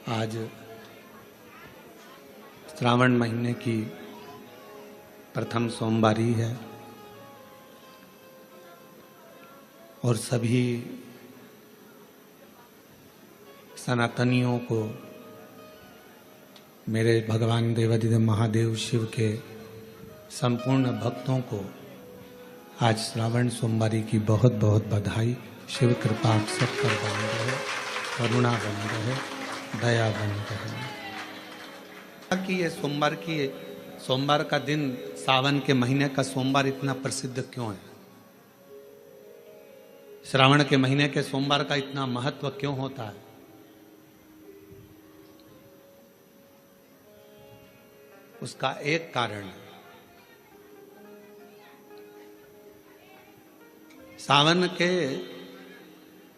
आज श्रावण महीने की प्रथम सोमवारी है और सभी सनातनियों को मेरे भगवान देवाधिदेव महादेव शिव के संपूर्ण भक्तों को आज श्रावण सोमवारी की बहुत बहुत बधाई। शिव कृपा आप सब पर बनी रहे, करुणा बनी रहे, दया बनी रहे। कि ये सोमवार का दिन, सावन के महीने का सोमवार इतना प्रसिद्ध क्यों है? श्रावण के महीने के सोमवार का इतना महत्व क्यों होता है? उसका एक कारण है। सावन के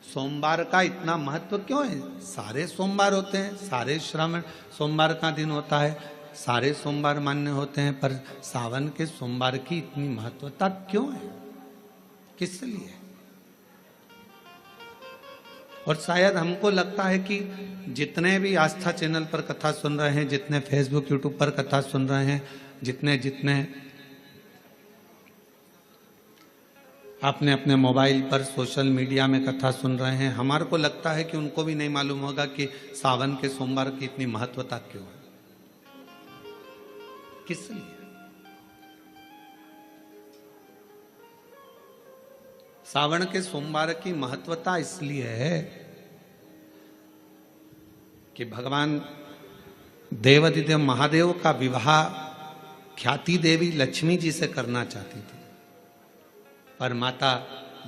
सोमवार का इतना महत्व क्यों है? सारे सोमवार होते हैं, सारे श्रावण सोमवार का दिन होता है, सारे सोमवार मान्य होते हैं, पर सावन के सोमवार की इतनी महत्वता क्यों है? किस लिए? और शायद हमको लगता है कि जितने भी आस्था चैनल पर कथा सुन रहे हैं, जितने फेसबुक यूट्यूब पर कथा सुन रहे हैं, जितने अपने अपने मोबाइल पर सोशल मीडिया में कथा सुन रहे हैं, हमारे को लगता है कि उनको भी नहीं मालूम होगा कि सावन के सोमवार की इतनी महत्वता क्यों है, किस लिए। सावन के सोमवार की महत्वता इसलिए है कि भगवान देवाधिदेव महादेव का विवाह ख्याति देवी लक्ष्मी जी से करना चाहती थी, पर माता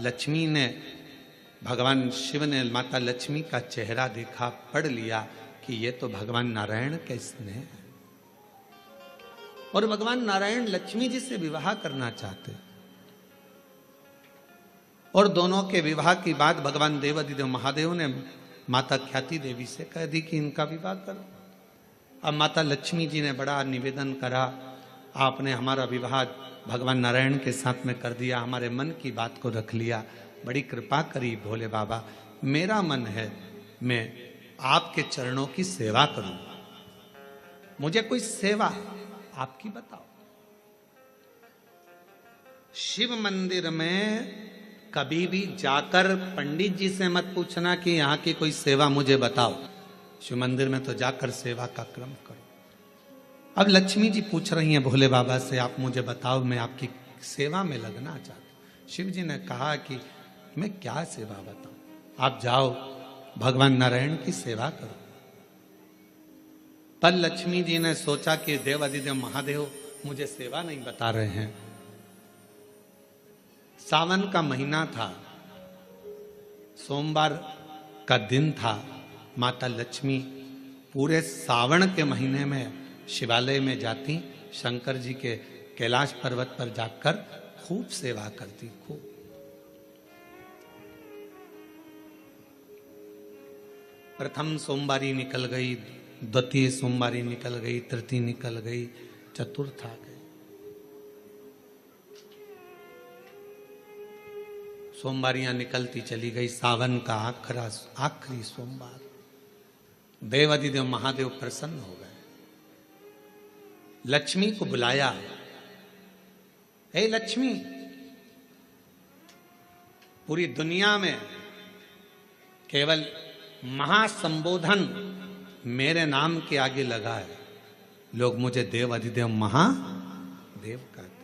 लक्ष्मी ने, भगवान शिव ने माता लक्ष्मी का चेहरा देखा, पढ़ लिया कि ये तो भगवान नारायण का स्नेह है और भगवान नारायण लक्ष्मी जी से विवाह करना चाहते। और दोनों के विवाह की बात भगवान देवाधिदेव महादेव ने माता ख्याति देवी से कह दी कि इनका विवाह करो। अब माता लक्ष्मी जी ने बड़ा निवेदन करा, आपने हमारा विवाह भगवान नारायण के साथ में कर दिया, हमारे मन की बात को रख लिया, बड़ी कृपा करी भोले बाबा। मेरा मन है मैं आपके चरणों की सेवा करूं, मुझे कोई सेवा आपकी बताओ। शिव मंदिर में कभी भी जाकर पंडित जी से मत पूछना कि यहाँ की कोई सेवा मुझे बताओ, शिव मंदिर में तो जाकर सेवा का क्रम करो। अब लक्ष्मी जी पूछ रही हैं भोले बाबा से, आप मुझे बताओ, मैं आपकी सेवा में लगना चाहती हूँ। शिव जी ने कहा कि मैं क्या सेवा बताऊं, आप जाओ भगवान नारायण की सेवा करो। पर लक्ष्मी जी ने सोचा कि देवाधिदेव महादेव मुझे सेवा नहीं बता रहे हैं। सावन का महीना था, सोमवार का दिन था, माता लक्ष्मी पूरे सावन के महीने में शिवालय में जाती, शंकर जी के कैलाश पर्वत पर जाकर खूब सेवा करती, खूब। प्रथम सोमवारी निकल गई, द्वितीय सोमवारी निकल गई, तृतीय निकल गई, चतुर्थ आ गई। सोमवारियां निकलती चली गई। सावन का आखिरी सोमवार, देवाधिदेव महादेव प्रसन्न हो गए, लक्ष्मी को बुलाया। हे लक्ष्मी, पूरी दुनिया में केवल महासंबोधन मेरे नाम के आगे लगा है, लोग मुझे देवाधिदेव महादेव कहते हैं।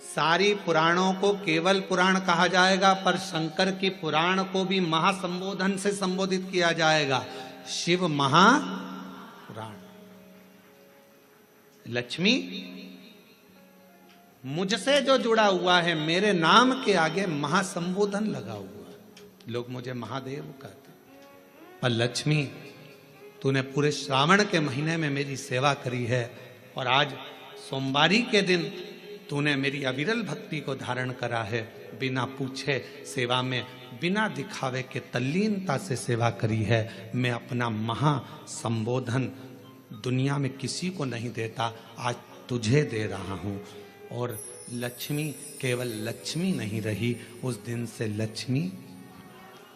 सारी पुराणों को केवल पुराण कहा जाएगा, पर शंकर की पुराण को भी महासंबोधन से संबोधित किया जाएगा, शिव महापुराण। लक्ष्मी, मुझसे जो जुड़ा हुआ है, मेरे नाम के आगे महासंबोधन लगा हुआ है, लोग मुझे महादेव कहते। पर लक्ष्मी, तूने पूरे श्रावण के महीने में मेरी सेवा करी है और आज सोमवारी के दिन तूने मेरी अविरल भक्ति को धारण करा है, बिना पूछे सेवा में, बिना दिखावे के तल्लीनता से सेवा करी है। मैं अपना महासंबोधन दुनिया में किसी को नहीं देता, आज तुझे दे रहा हूँ। और लक्ष्मी केवल लक्ष्मी नहीं रही, उस दिन से लक्ष्मी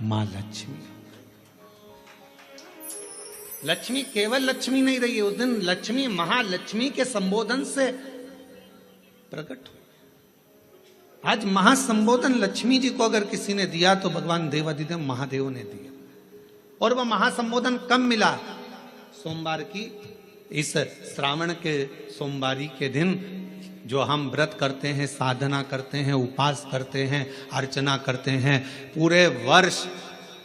माँ लक्ष्मी। लक्ष्मी केवल लक्ष्मी नहीं रही है, उस दिन लक्ष्मी महालक्ष्मी के संबोधन से प्रकट हुई। आज महासंबोधन लक्ष्मी जी को अगर किसी ने दिया तो भगवान देवाधिदेव महादेव ने दिया। और वह महासंबोधन कब मिला? सोमवार की इस श्रावण के सोमवारी के दिन जो हम व्रत करते हैं, साधना करते हैं, उपास करते हैं, अर्चना करते हैं। पूरे वर्ष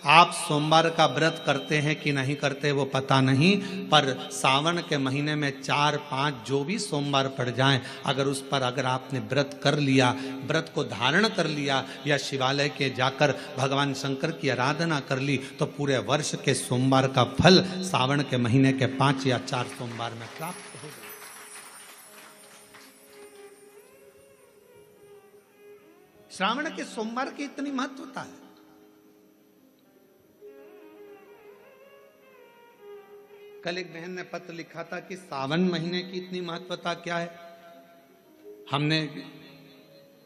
आप सोमवार का व्रत करते हैं कि नहीं करते वो पता नहीं, पर सावन के महीने में 4-5 जो भी सोमवार पड़ जाएं, अगर उस पर अगर आपने व्रत कर लिया, व्रत को धारण कर लिया या शिवालय के जाकर भगवान शंकर की आराधना कर ली, तो पूरे वर्ष के सोमवार का फल सावन के महीने के 5 या 4 सोमवार में प्राप्त हो गया। श्रावण के सोमवार की इतनी महत्वता है। कल एक बहन ने पत्र लिखा था कि सावन महीने की इतनी महत्वता क्या है। हमने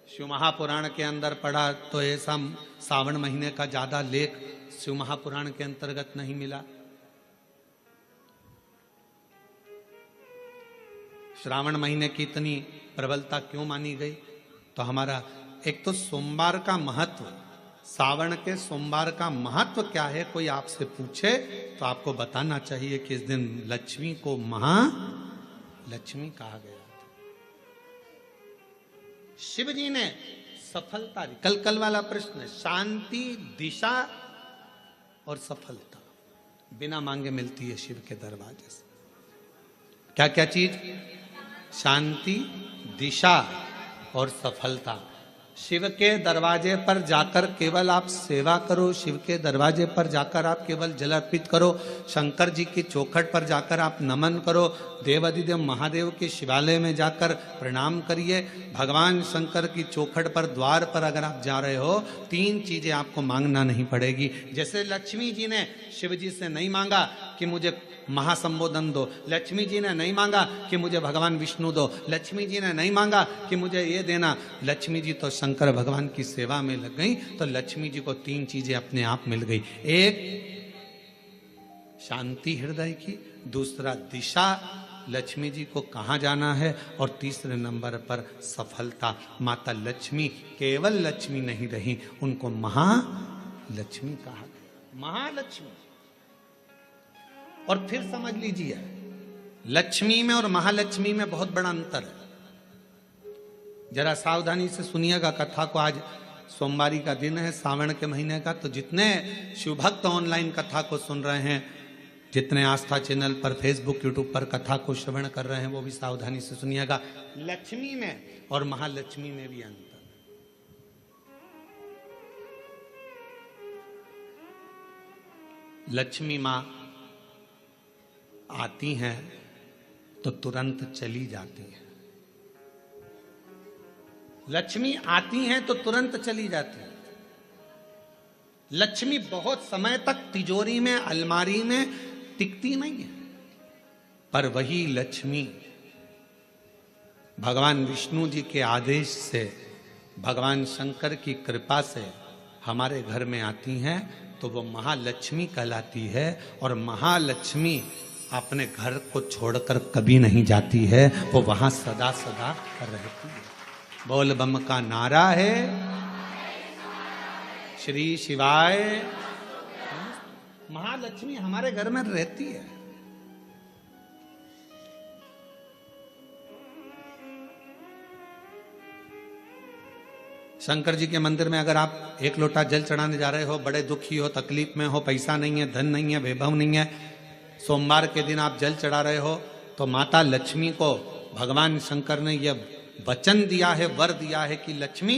शिव महापुराण के अंदर पढ़ा तो ऐसा सावन महीने का ज्यादा लेख शिव महापुराण के अंतर्गत नहीं मिला। श्रावण महीने की इतनी प्रबलता क्यों मानी गई? तो हमारा एक तो सोमवार का महत्व, सावन के सोमवार का महत्व क्या है, कोई आपसे पूछे तो आपको बताना चाहिए कि इस दिन लक्ष्मी को महालक्ष्मी कहा गया। शिव जी ने सफलता दी। कल वाला प्रश्न, शांति, दिशा और सफलता बिना मांगे मिलती है शिव के दरवाजे से। क्या क्या चीज? शांति, दिशा और सफलता। शिव के दरवाजे पर जाकर केवल आप सेवा करो, शिव के दरवाजे पर जाकर आप केवल जल अर्पित करो, शंकर जी की चौखट पर जाकर आप नमन करो, देवाधिदेव महादेव के शिवालय में जाकर प्रणाम करिए। भगवान शंकर की चौखट पर, द्वार पर अगर आप जा रहे हो, 3 चीजें आपको मांगना नहीं पड़ेगी। जैसे लक्ष्मी जी ने शिव जी से नहीं मांगा कि मुझे महासंबोधन दो, लक्ष्मी जी ने नहीं मांगा कि मुझे भगवान विष्णु दो, लक्ष्मी जी ने नहीं मांगा कि मुझे ये देना। लक्ष्मी जी तो शंकर भगवान की सेवा में लग गई, तो लक्ष्मी जी को 3 चीजें अपने आप मिल गई। एक शांति हृदय की, दूसरा दिशा, लक्ष्मी जी को कहाँ जाना है, और तीसरे नंबर पर सफलता। माता लक्ष्मी केवल लक्ष्मी नहीं रही, उनको महालक्ष्मी कहा गया। महालक्ष्मी। और फिर समझ लीजिए, लक्ष्मी में और महालक्ष्मी में बहुत बड़ा अंतर है। जरा सावधानी से सुनिएगा कथा को। आज सोमवारी का दिन है, सावन के महीने का, तो जितने शिव भक्त ऑनलाइन कथा को सुन रहे हैं, जितने आस्था चैनल पर, फेसबुक, यूट्यूब पर कथा को श्रवण कर रहे हैं, वो भी सावधानी से सुनिएगा। लक्ष्मी में और महालक्ष्मी में भी अंतर। लक्ष्मी मां आती हैं तो तुरंत चली जाती हैं। लक्ष्मी आती हैं तो तुरंत चली जाती हैं। लक्ष्मी बहुत समय तक तिजोरी में, अलमारी में टिकती नहीं है। पर वही लक्ष्मी भगवान विष्णु जी के आदेश से, भगवान शंकर की कृपा से हमारे घर में आती हैं, तो वो महालक्ष्मी कहलाती है। और महालक्ष्मी अपने घर को छोड़कर कभी नहीं जाती है, वो वहां सदा सदा रहती है। बोल बम का नारा है, श्री शिवाय। महालक्ष्मी हमारे घर में रहती है। शंकर जी के मंदिर में अगर आप 1 लोटा जल चढ़ाने जा रहे हो, बड़े दुखी हो, तकलीफ में हो, पैसा नहीं है, धन नहीं है, वैभव नहीं है, सोमवार के दिन आप जल चढ़ा रहे हो, तो माता लक्ष्मी को भगवान शंकर ने यह वचन दिया है, वर दिया है कि लक्ष्मी,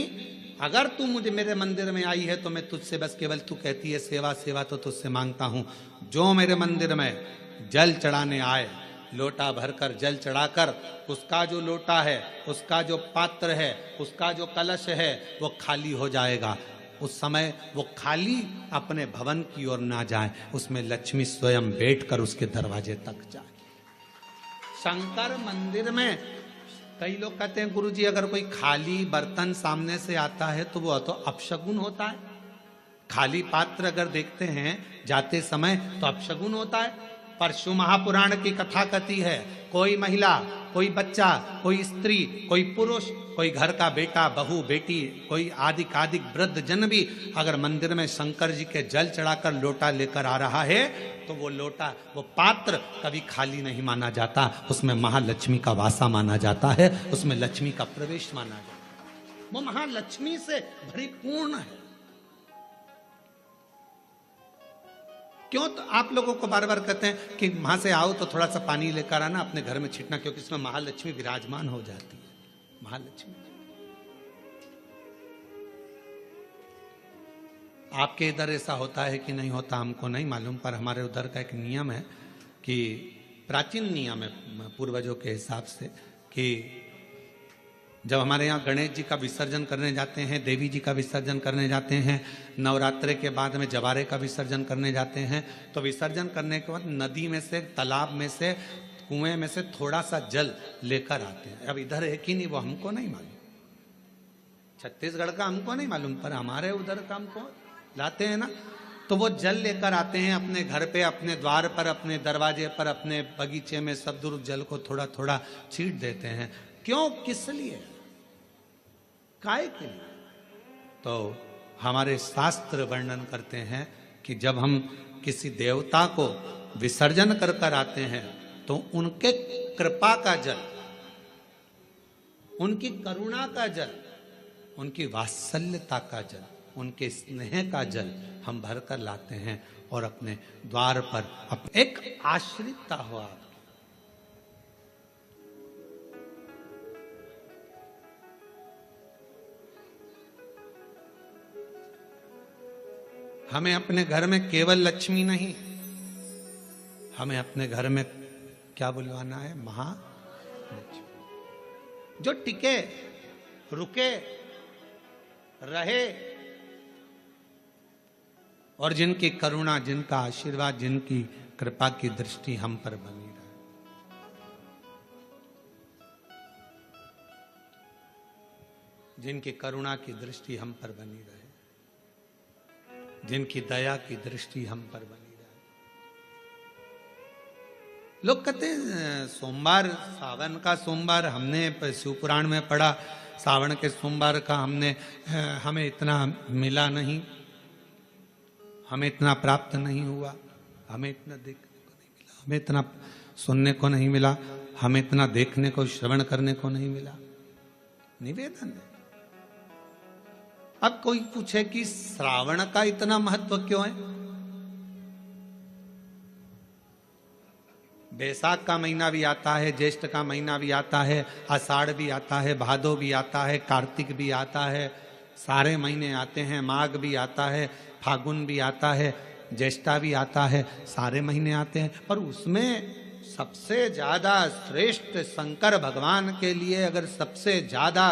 अगर तू मुझे मेरे मंदिर में आई है तो मैं तुझसे बस केवल, तू कहती है सेवा सेवा तो तुझसे मांगता हूं, जो मेरे मंदिर में जल चढ़ाने आए, लोटा भरकर जल चढ़ाकर, उसका जो लोटा है, उसका जो पात्र है, उसका जो कलश है, वो खाली हो जाएगा। उस समय वो खाली अपने भवन की ओर ना जाए, उसमें लक्ष्मी स्वयं बैठकर उसके दरवाजे तक जाए। शंकर मंदिर में कई लोग कहते हैं गुरुजी अगर कोई खाली बर्तन सामने से आता है तो वो तो अपशगुन होता है। खाली पात्र अगर देखते हैं जाते समय तो अपशगुन होता है। परशु महापुराण की कथा कथी है, कोई महिला, कोई बच्चा, कोई स्त्री, कोई पुरुष, कोई घर का बेटा, बहू, बेटी, कोई आदिक वृद्ध जन भी अगर मंदिर में शंकर जी के जल चढ़ाकर लोटा लेकर आ रहा है तो वो लोटा, वो पात्र कभी खाली नहीं माना जाता, उसमें महालक्ष्मी का वासा माना जाता है, उसमें लक्ष्मी का प्रवेश माना जाता है, वो महालक्ष्मी से परिपूर्ण है। क्यों? तो आप लोगों को बार बार कहते हैं कि वहां से आओ तो थोड़ा सा पानी लेकर आना, अपने घर में छिटना, क्योंकि इसमें महालक्ष्मी विराजमान हो जाती है। महालक्ष्मी आपके इधर ऐसा होता है कि नहीं होता हमको नहीं मालूम, पर हमारे उधर का एक नियम है कि प्राचीन नियम है पूर्वजों के हिसाब से कि जब हमारे यहाँ गणेश जी का विसर्जन करने जाते हैं, देवी जी का विसर्जन करने जाते हैं, नवरात्रे के बाद में जवारे का विसर्जन करने जाते हैं, तो विसर्जन करने के बाद नदी में से, तालाब में से, कुएं में से थोड़ा सा जल लेकर आते हैं। अब इधर है कि नहीं वो हमको नहीं मालूम, छत्तीसगढ़ का हमको नहीं मालूम, पर हमारे उधर का हमको लाते हैं ना, तो वो जल लेकर आते हैं अपने घर पे, अपने द्वार पर, अपने दरवाजे पर, अपने बगीचे में, सब दूर जल को थोड़ा थोड़ा छींट देते हैं। क्यों? किस लिए? काय के लिए? तो हमारे शास्त्र वर्णन करते हैं कि जब हम किसी देवता को विसर्जन कर कर आते हैं तो उनके कृपा का जल, उनकी करुणा का जल, उनकी वात्सल्यता का जल, उनके स्नेह का जल हम भर कर लाते हैं और अपने द्वार पर एक आश्रितता हो आप। हमें अपने घर में केवल लक्ष्मी नहीं, हमें अपने घर में क्या बुलवाना है? महालक्ष्मी, जो टिके, रुके, रहे और जिनकी करुणा, जिनका आशीर्वाद, जिनकी कृपा की दृष्टि हम पर बनी रहे। जिनकी करुणा की दृष्टि हम पर बनी रहे, जिनकी दया की दृष्टि हम पर बनी रहे। लोग कहते हैं सोमवार, सावन का सोमवार, हमने शिवपुराण में पढ़ा, सावन के सोमवार का हमें इतना मिला नहीं, हमें इतना प्राप्त नहीं हुआ, हमें इतना देखने को नहीं मिला, हमें इतना सुनने को नहीं मिला, हमें इतना देखने को, श्रवण करने को नहीं मिला। निवेदन है। अब कोई पूछे कि श्रावण का इतना महत्व क्यों है? बैसाख का महीना भी आता है, ज्येष्ठ का महीना भी आता है, आषाढ़ भी आता है, भादो भी आता है, कार्तिक भी आता है, सारे महीने आते हैं, माघ भी आता है, फागुन भी आता है, ज्येष्ठा भी आता है, सारे महीने आते हैं। पर उसमें सबसे ज्यादा श्रेष्ठ शंकर भगवान के लिए अगर सबसे ज्यादा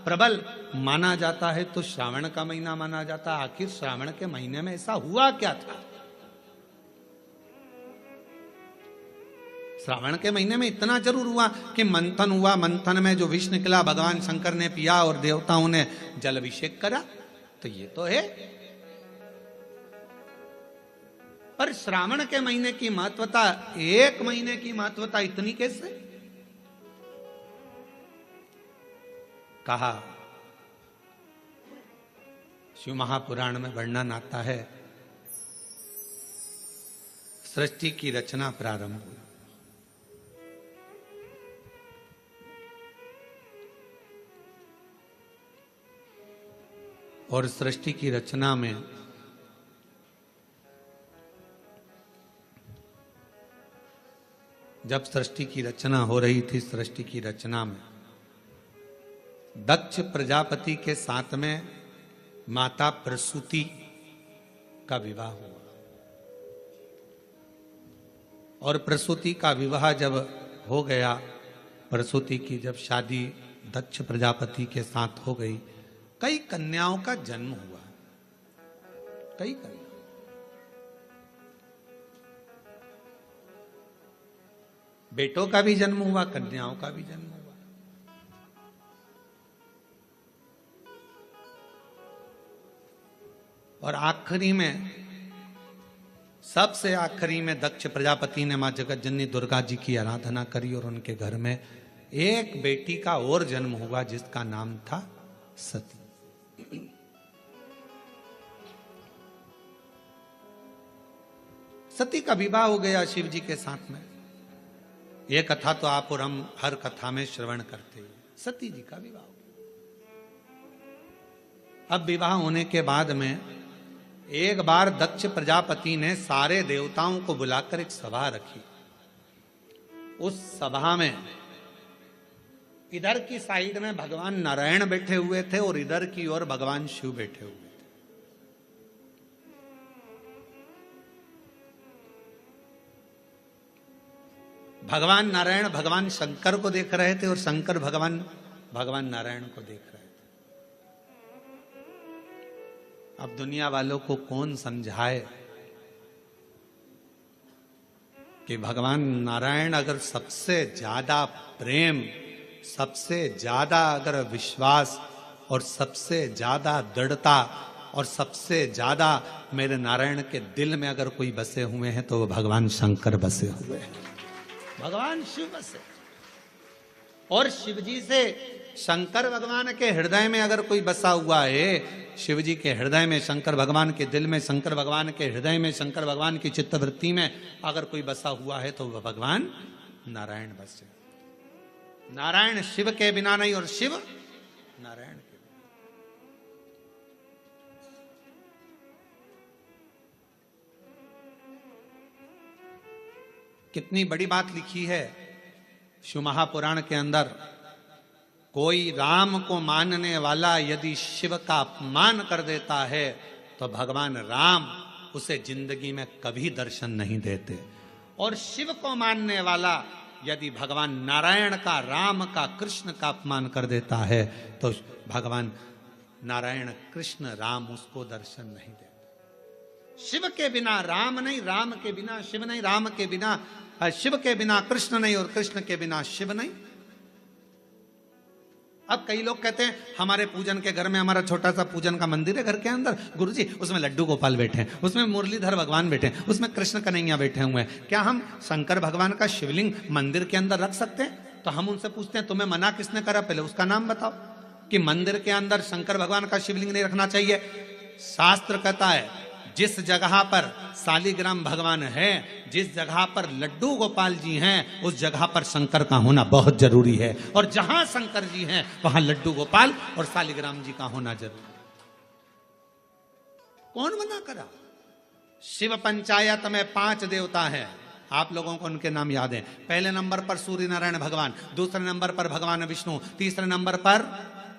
प्रबल माना जाता है तो श्रावण का महीना माना जाता है। आखिर श्रावण के महीने में ऐसा हुआ क्या था? श्रावण के महीने में इतना जरूर हुआ कि मंथन हुआ, मंथन में जो विष निकला भगवान शंकर ने पिया और देवताओं ने जल अभिषेक करा, तो ये तो है। पर श्रावण के महीने की महत्वता, एक महीने की महत्वता इतनी कैसे? कहा शिव महापुराण में वर्णन आता है, सृष्टि की रचना प्रारंभ हुई। और सृष्टि की रचना में जब सृष्टि की रचना हो रही थी, सृष्टि की रचना में दक्ष प्रजापति के साथ में माता प्रसूति का विवाह हुआ। और प्रसूति का विवाह जब हो गया, प्रसूति की जब शादी दक्ष प्रजापति के साथ हो गई, कई कन्याओं का जन्म हुआ। कई कन्या, बेटों का भी जन्म हुआ, कन्याओं का भी जन्म हुआ। और आखिरी में सबसे आखिरी में दक्ष प्रजापति ने मां जगत जननी दुर्गा जी की आराधना करी और उनके घर में एक बेटी का और जन्म हुआ जिसका नाम था सती। सती का विवाह हो गया शिव जी के साथ में। यह कथा तो आप और हम हर कथा में श्रवण करते हैं। सती जी का विवाह हो गया। अब विवाह होने के बाद में एक बार दक्ष प्रजापति ने सारे देवताओं को बुलाकर एक सभा रखी। उस सभा में इधर की साइड में भगवान नारायण बैठे हुए थे और इधर की ओर भगवान शिव बैठे हुए थे। भगवान नारायण भगवान शंकर को देख रहे थे और शंकर भगवान नारायण को देख रहे थे। अब दुनिया वालों को कौन समझाए कि भगवान नारायण अगर सबसे ज्यादा प्रेम, सबसे ज्यादा अगर विश्वास और सबसे ज्यादा दृढ़ता और सबसे ज्यादा मेरे नारायण के दिल में अगर कोई बसे हुए हैं तो वो भगवान शंकर बसे हुए हैं, भगवान शिव बसे। और शिव जी से शंकर भगवान के हृदय में अगर कोई बसा हुआ है, शिव जी के हृदय में, शंकर भगवान के दिल में, शंकर भगवान के हृदय में, शंकर भगवान की चित्तवृत्ति में अगर कोई बसा हुआ है तो वह भगवान नारायण बसे। नारायण शिव के बिना नहीं और शिव नारायण के बिना। कितनी बड़ी बात लिखी है शिव महापुराण के अंदर। कोई राम को मानने वाला यदि शिव का अपमान कर देता है तो भगवान राम उसे जिंदगी में कभी दर्शन नहीं देते। और शिव को मानने वाला यदि भगवान नारायण का, राम का, कृष्ण का अपमान कर देता है तो भगवान नारायण, कृष्ण, राम उसको दर्शन नहीं देते। शिव के बिना राम नहीं, राम के बिना शिव नहीं, राम के बिना शिव के बिना कृष्ण नहीं और कृष्ण के बिना शिव नहीं। अब कई लोग कहते हैं हमारे पूजन के घर में, हमारा छोटा सा पूजन का मंदिर है घर के अंदर, गुरुजी उसमें लड्डू गोपाल बैठे हैं, उसमें मुरलीधर भगवान बैठे हैं, उसमें कृष्ण कन्हैया बैठे हुए हैं, क्या हम शंकर भगवान का शिवलिंग मंदिर के अंदर रख सकते हैं? तो हम उनसे पूछते हैं तुम्हें मना किसने करा, पहले उसका नाम बताओ कि मंदिर के अंदर शंकर भगवान का शिवलिंग नहीं रखना चाहिए। शास्त्र कहता है जिस जगह पर सालिग्राम भगवान है, जिस जगह पर लड्डू गोपाल जी हैं, उस जगह पर शंकर का होना बहुत जरूरी है। और जहां शंकर जी हैं वहां लड्डू गोपाल और सालिग्राम जी का होना जरूरी है। कौन मना करा? शिव पंचायत में 5 देवता हैं, आप लोगों को उनके नाम याद हैं। पहले नंबर पर सूर्य नारायण भगवान, दूसरे नंबर पर भगवान विष्णु, तीसरे नंबर पर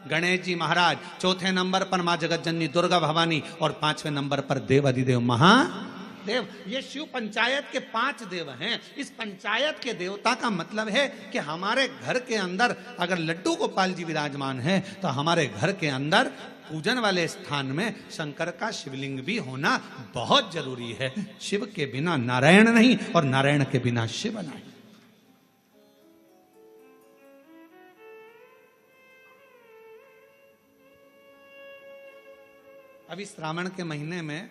गणेश जी महाराज, चौथे नंबर पर मां जगत जननी दुर्गा भवानी और 5वें नंबर पर देव अधिदेव महादेव। ये शिव पंचायत के 5 देव हैं। इस पंचायत के देवता का मतलब है कि हमारे घर के अंदर अगर लड्डू गोपाल जी विराजमान है तो हमारे घर के अंदर पूजन वाले स्थान में शंकर का शिवलिंग भी होना बहुत जरूरी है। शिव के बिना नारायण नहीं और नारायण के बिना शिव नहीं। अभी श्रावण के महीने में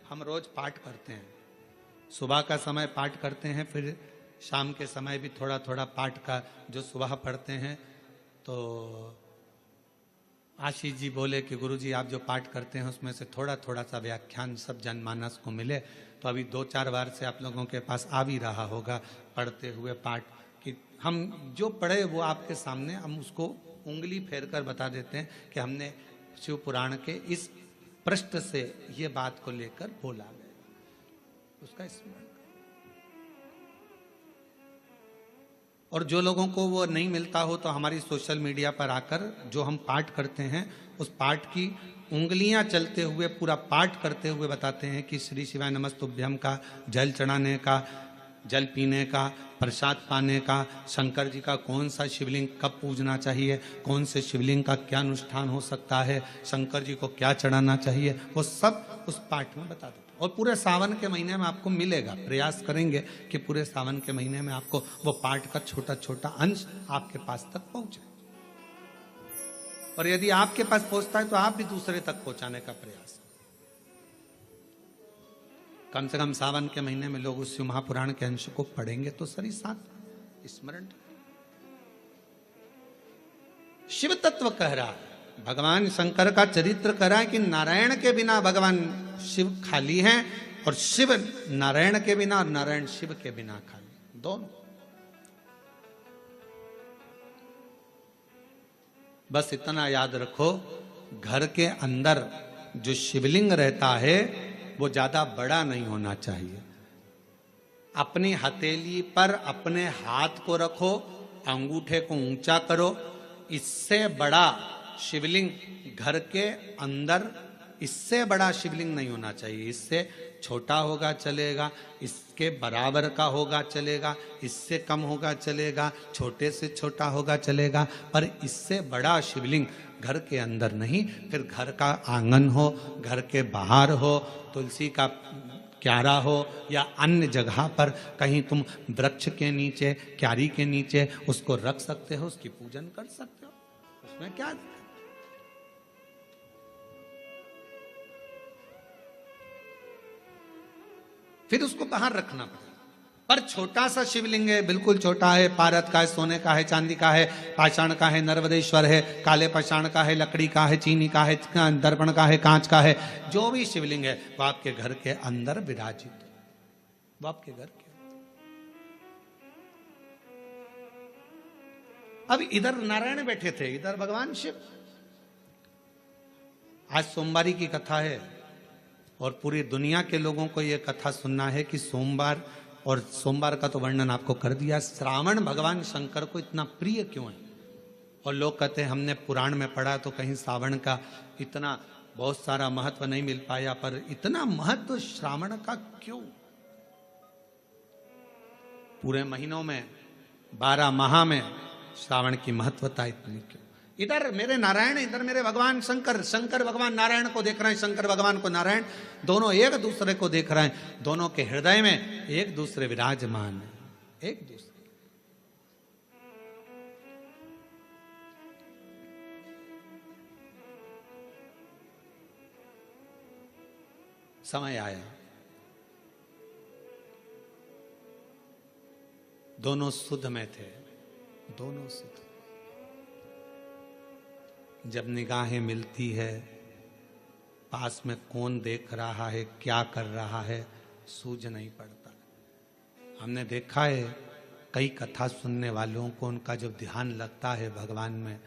हम रोज पाठ करते हैं। सुबह का समय पाठ करते हैं, फिर शाम के समय भी थोड़ा थोड़ा पाठ का जो सुबह पढ़ते हैं। तो आशीष जी बोले कि गुरुजी आप जो पाठ करते हैं उसमें से थोड़ा थोड़ा सा व्याख्यान सब जनमानस को मिले। तो अभी 2-4 बार से आप लोगों के पास आ भी रहा होगा पढ़ते हुए पाठ कि हम जो पढ़े वो आपके सामने हम उसको उंगली फेर कर बता देते हैं कि हमने शिव पुराण के इस पृष्ठ से ये बात को लेकर बोला गया, उसका स्मरण। और जो लोगों को वो नहीं मिलता हो तो हमारी सोशल मीडिया पर आकर जो हम पाठ करते हैं उस पाठ की उंगलियां चलते हुए पूरा पाठ करते हुए बताते हैं कि श्री शिवाय नमस्तुभ्यम का जल चढ़ाने का, जल पीने का, प्रसाद पाने का, शंकर जी का कौन सा शिवलिंग कब पूजना चाहिए, कौन से शिवलिंग का क्या अनुष्ठान हो सकता है, शंकर जी को क्या चढ़ाना चाहिए, वो सब उस पाठ में बता देते। और पूरे सावन के महीने में आपको मिलेगा। प्रयास करेंगे कि पूरे सावन के महीने में आपको वो पाठ का छोटा छोटा अंश आपके पास तक पहुंचे। और यदि आपके पास पहुंचता है तो आप भी दूसरे तक पहुंचाने का प्रयास। कम से कम सावन के महीने में लोग उस शिव महापुराण के अंश को पढ़ेंगे तो सही साथ स्मरण। शिव तत्व कह रहा है, भगवान शंकर का चरित्र कह रहा है कि नारायण के बिना भगवान शिव खाली हैं और शिव नारायण के बिना और नारायण शिव के बिना खाली, दोनों। बस इतना याद रखो, घर के अंदर जो शिवलिंग रहता है वो ज्यादा बड़ा नहीं होना चाहिए। अपनी हथेली पर अपने हाथ को रखो, अंगूठे को ऊंचा करो। इससे बड़ा शिवलिंग घर के अंदर, इससे बड़ा शिवलिंग नहीं होना चाहिए। इससे छोटा होगा चलेगा, इसके बराबर का होगा चलेगा, इससे कम होगा चलेगा, छोटे से छोटा होगा चलेगा, पर इससे बड़ा शिवलिंग घर के अंदर नहीं। फिर घर का आंगन हो, घर के बाहर हो, तुलसी का क्यारा हो या अन्य जगह पर कहीं तुम वृक्ष के नीचे, क्यारी के नीचे उसको रख सकते हो, उसकी पूजन कर सकते हो, उसमें क्या दिक्कत। फिर उसको बाहर रखना पड़ेगा। पर छोटा सा शिवलिंग है, बिल्कुल छोटा है, पारद का है, सोने का है, चांदी का है, पाषाण का है, नर्मदेश्वर है, काले पाषाण का है, लकड़ी का है, चीनी का है, दर्पण का है, कांच का है, जो भी शिवलिंग है वो आपके घर के अंदर विराजित है, वो आपके घर के। अब इधर नारायण बैठे थे, इधर भगवान शिव। आज सोमवारी की कथा है और पूरी दुनिया के लोगों को यह कथा सुनना है कि सोमवार, और सोमवार का तो वर्णन आपको कर दिया, श्रावण भगवान शंकर को इतना प्रिय क्यों है। और लोग कहते हैं हमने पुराण में पढ़ा तो कहीं श्रावण का इतना बहुत सारा महत्व नहीं मिल पाया, पर इतना महत्व श्रावण का क्यों। पूरे महीनों में 12 माह में श्रावण की महत्वता इतनी क्यों। इधर मेरे नारायण, इधर मेरे भगवान शंकर, शंकर भगवान नारायण को देख रहे हैं, शंकर भगवान को नारायण, दोनों एक दूसरे को देख रहे हैं, दोनों के हृदय में एक दूसरे विराजमान है, एक दूसरे। समय आया, दोनों सुध में थे, दोनों सुध। जब निगाहें मिलती है, पास में कौन देख रहा है, क्या कर रहा है, सूझ नहीं पड़ता। हमने देखा है कई कथा सुनने वालों को, उनका जब ध्यान लगता है भगवान में,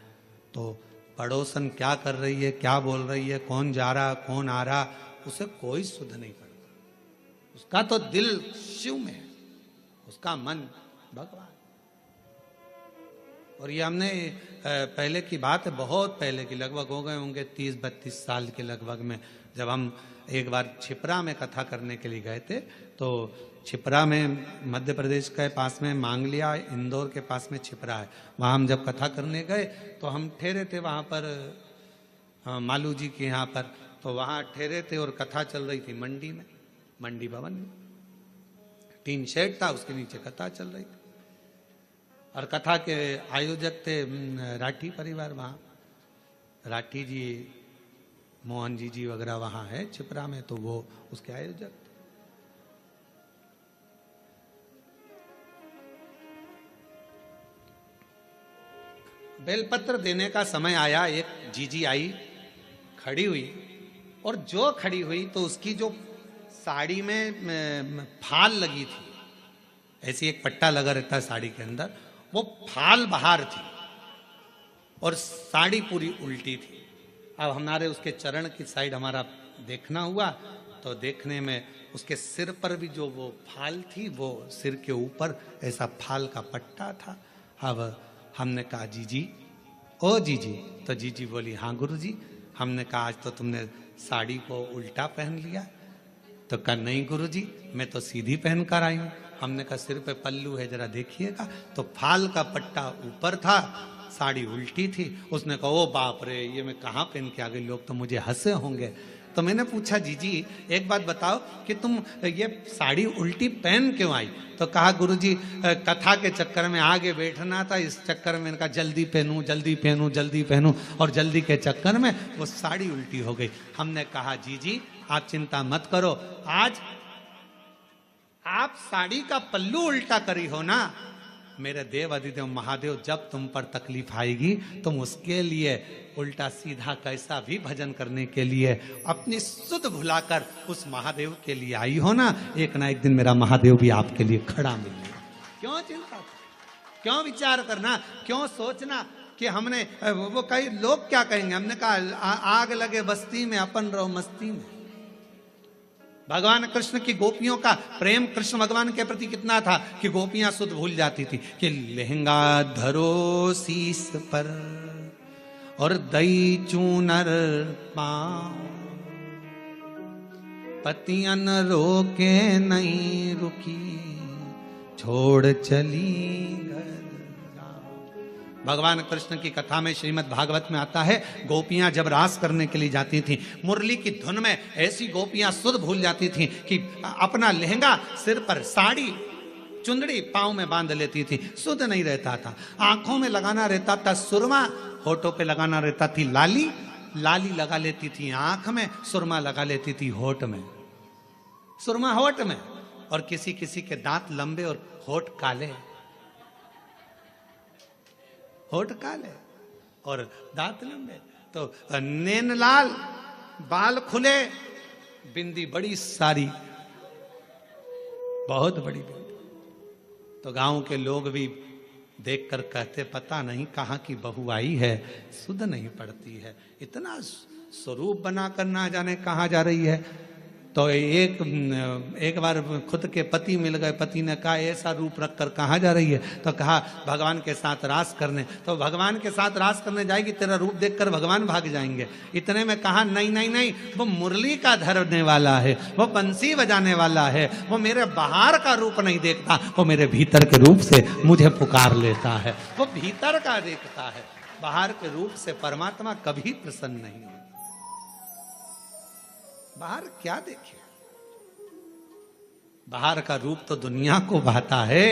तो पड़ोसन क्या कर रही है, क्या बोल रही है, कौन जा रहा, कौन आ रहा, उसे कोई सुध नहीं पड़ता। उसका तो दिल शिव में है, उसका मन भगवान। और ये हमने पहले की बात है, बहुत पहले की, लगभग हो गए होंगे 30-32 साल के लगभग में, जब हम एक बार छिपरा में कथा करने के लिए गए थे। तो छिपरा में मध्य प्रदेश के पास में मांगलिया, इंदौर के पास में छिपरा है, वहाँ हम जब कथा करने गए तो हम ठहरे थे वहाँ पर मालू जी के यहाँ पर, तो वहाँ ठहरे थे और कथा चल रही थी मंडी में, मंडी भवन में। टीन शेड था, उसके नीचे कथा चल रही थी और कथा के आयोजक थे राठी परिवार। वहाँ राठी जी, मोहन जी वगैरह वहाँ है छिपरा में, तो वो उसके आयोजक थे। बेलपत्र देने का समय आया, एक जीजी आई, खड़ी हुई, और जो खड़ी हुई तो उसकी जो साड़ी में फाल लगी थी, ऐसी एक पट्टा लगा रहता है साड़ी के अंदर, वो फाल बाहर थी और साड़ी पूरी उल्टी थी। अब हमारे उसके चरण की साइड हमारा देखना हुआ, तो देखने में उसके सिर पर भी जो वो फाल थी, वो सिर के ऊपर ऐसा फाल का पट्टा था। अब हमने कहा जीजी, ओ जीजी, तो जीजी बोली हाँ गुरुजी। हमने कहा आज तो तुमने साड़ी को उल्टा पहन लिया। तो कहा नहीं गुरुजी, मैं तो सीधी पहन कर आई हूँ। हमने कहा सिर पे पल्लू है, जरा देखिएगा। तो फाल का पट्टा ऊपर था, साड़ी उल्टी थी। उसने कहा ओ बाप रे, ये मैं कहाँ पहन के आ गई, लोग तो मुझे हंसे होंगे। तो मैंने पूछा जीजी एक बात बताओ कि तुम ये साड़ी उल्टी पहन क्यों आई। तो कहा गुरुजी कथा के चक्कर में आगे बैठना था, इस चक्कर में इनका जल्दी पहनूं जल्दी पहनूं जल्दी पहनूं, और जल्दी के चक्कर में वो साड़ी उल्टी हो गई। हमने कहा जीजी आप चिंता मत करो, आज आप साड़ी का पल्लू उल्टा करी हो ना, मेरे देव अधिदेव महादेव जब तुम पर तकलीफ आएगी तुम उसके लिए उल्टा सीधा कैसा भी भजन करने के लिए अपनी सुध भुलाकर उस महादेव के लिए आई हो ना एक दिन मेरा महादेव भी आपके लिए खड़ा मिलेगा। क्यों चिंता, क्यों विचार करना, क्यों सोचना कि हमने वो कई लोग क्या कहेंगे। हमने कहा आग लगे बस्ती में अपन रहो मस्ती में। भगवान कृष्ण की गोपियों का प्रेम कृष्ण भगवान के प्रति कितना था कि गोपियां सुध भूल जाती थी कि लहंगा धरो शीस पर और दई चूनर पाँव, पतियन रोके नहीं रुकी छोड़ चली घर। भगवान कृष्ण की कथा में श्रीमद् भागवत में आता है गोपियां जब रास करने के लिए जाती थीं, मुरली की धुन में ऐसी गोपियां सुध भूल जाती थीं कि अपना लहंगा सिर पर, साड़ी चुंदड़ी पांव में बांध लेती थी, सुध नहीं रहता था। आंखों में लगाना रहता था सुरमा, होठों पे लगाना रहता थी लाली, लाली लगा लेती थी आंख में, सुरमा लगा लेती थी होठ में, सुरमा होठ में। और किसी किसी के दांत लंबे और होठ काले, होठ काले और दांत लंबे, तो नैन लाल, बाल खुले, बिंदी बड़ी सारी, बहुत बड़ी बिंदी। तो गांव के लोग भी देखकर कहते पता नहीं कहाँ की बहू आई है, सुध नहीं पड़ती है, इतना स्वरूप बनाकर ना जाने कहाँ जा रही है। तो एक बार खुद के पति मिल गए, पति ने कहा ऐसा रूप रखकर कहाँ जा रही है, तो कहा भगवान के साथ रास करने। तो भगवान के साथ रास करने जाएगी, तेरा रूप देखकर भगवान भाग जाएंगे। इतने में कहा नहीं नहीं नहीं, वो मुरली का धरने वाला है, वो बंसी बजाने वाला है, वो मेरे बाहर का रूप नहीं देखता, वो मेरे भीतर के रूप से मुझे पुकार लेता है, वो भीतर का देखता है, बाहर के रूप से परमात्मा कभी प्रसन्न नहीं होता। बाहर क्या देखे, बाहर का रूप तो दुनिया को भाता है,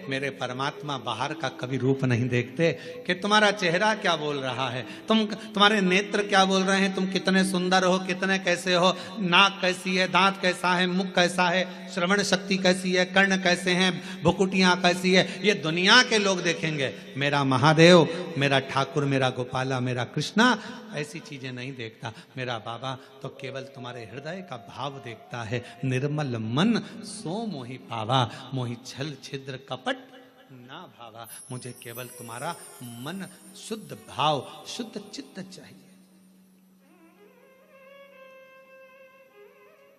मेरे परमात्मा बाहर का कभी रूप नहीं देखते कि तुम्हारा चेहरा क्या बोल रहा है, तुम्हारे नेत्र क्या बोल रहे हैं, तुम कितने सुंदर हो, कितने कैसे हो, नाक कैसी है, दांत कैसा है, मुख कैसा है, श्रवण शक्ति कैसी है, कर्ण कैसे हैं, भुकुटियां कैसी है, ये दुनिया के लोग देखेंगे। मेरा महादेव, मेरा ठाकुर, मेरा गोपाला, मेरा कृष्णा ऐसी चीजें नहीं देखता। मेरा बाबा तो केवल तुम्हारे हृदय का भाव देखता है। निर्मल मन सो मोहि पावा, मोहि छल छिद्र कपट ना भावा। मुझे केवल तुम्हारा मन शुद्ध भाव, शुद्ध चित्त चाहिए।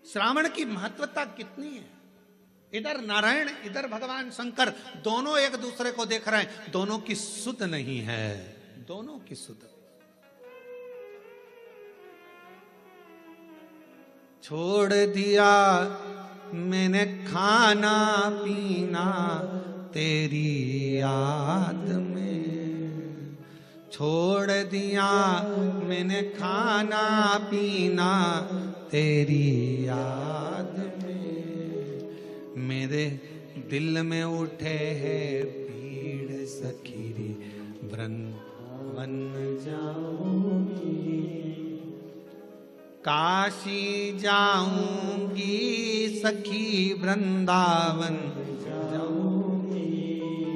श्रावण की महत्वता कितनी है। इधर नारायण, इधर भगवान शंकर, दोनों एक दूसरे को देख रहे हैं, दोनों की सुध नहीं है, दोनों की सुध। छोड़ दिया मैंने खाना पीना तेरी याद में, छोड़ दिया मैंने खाना पीना तेरी याद में, मेरे दिल में उठे है पीड़ सखीरी, वृंदावन जाऊंगी, काशी जाऊंगी सखी, वृंदावन जाऊंगी।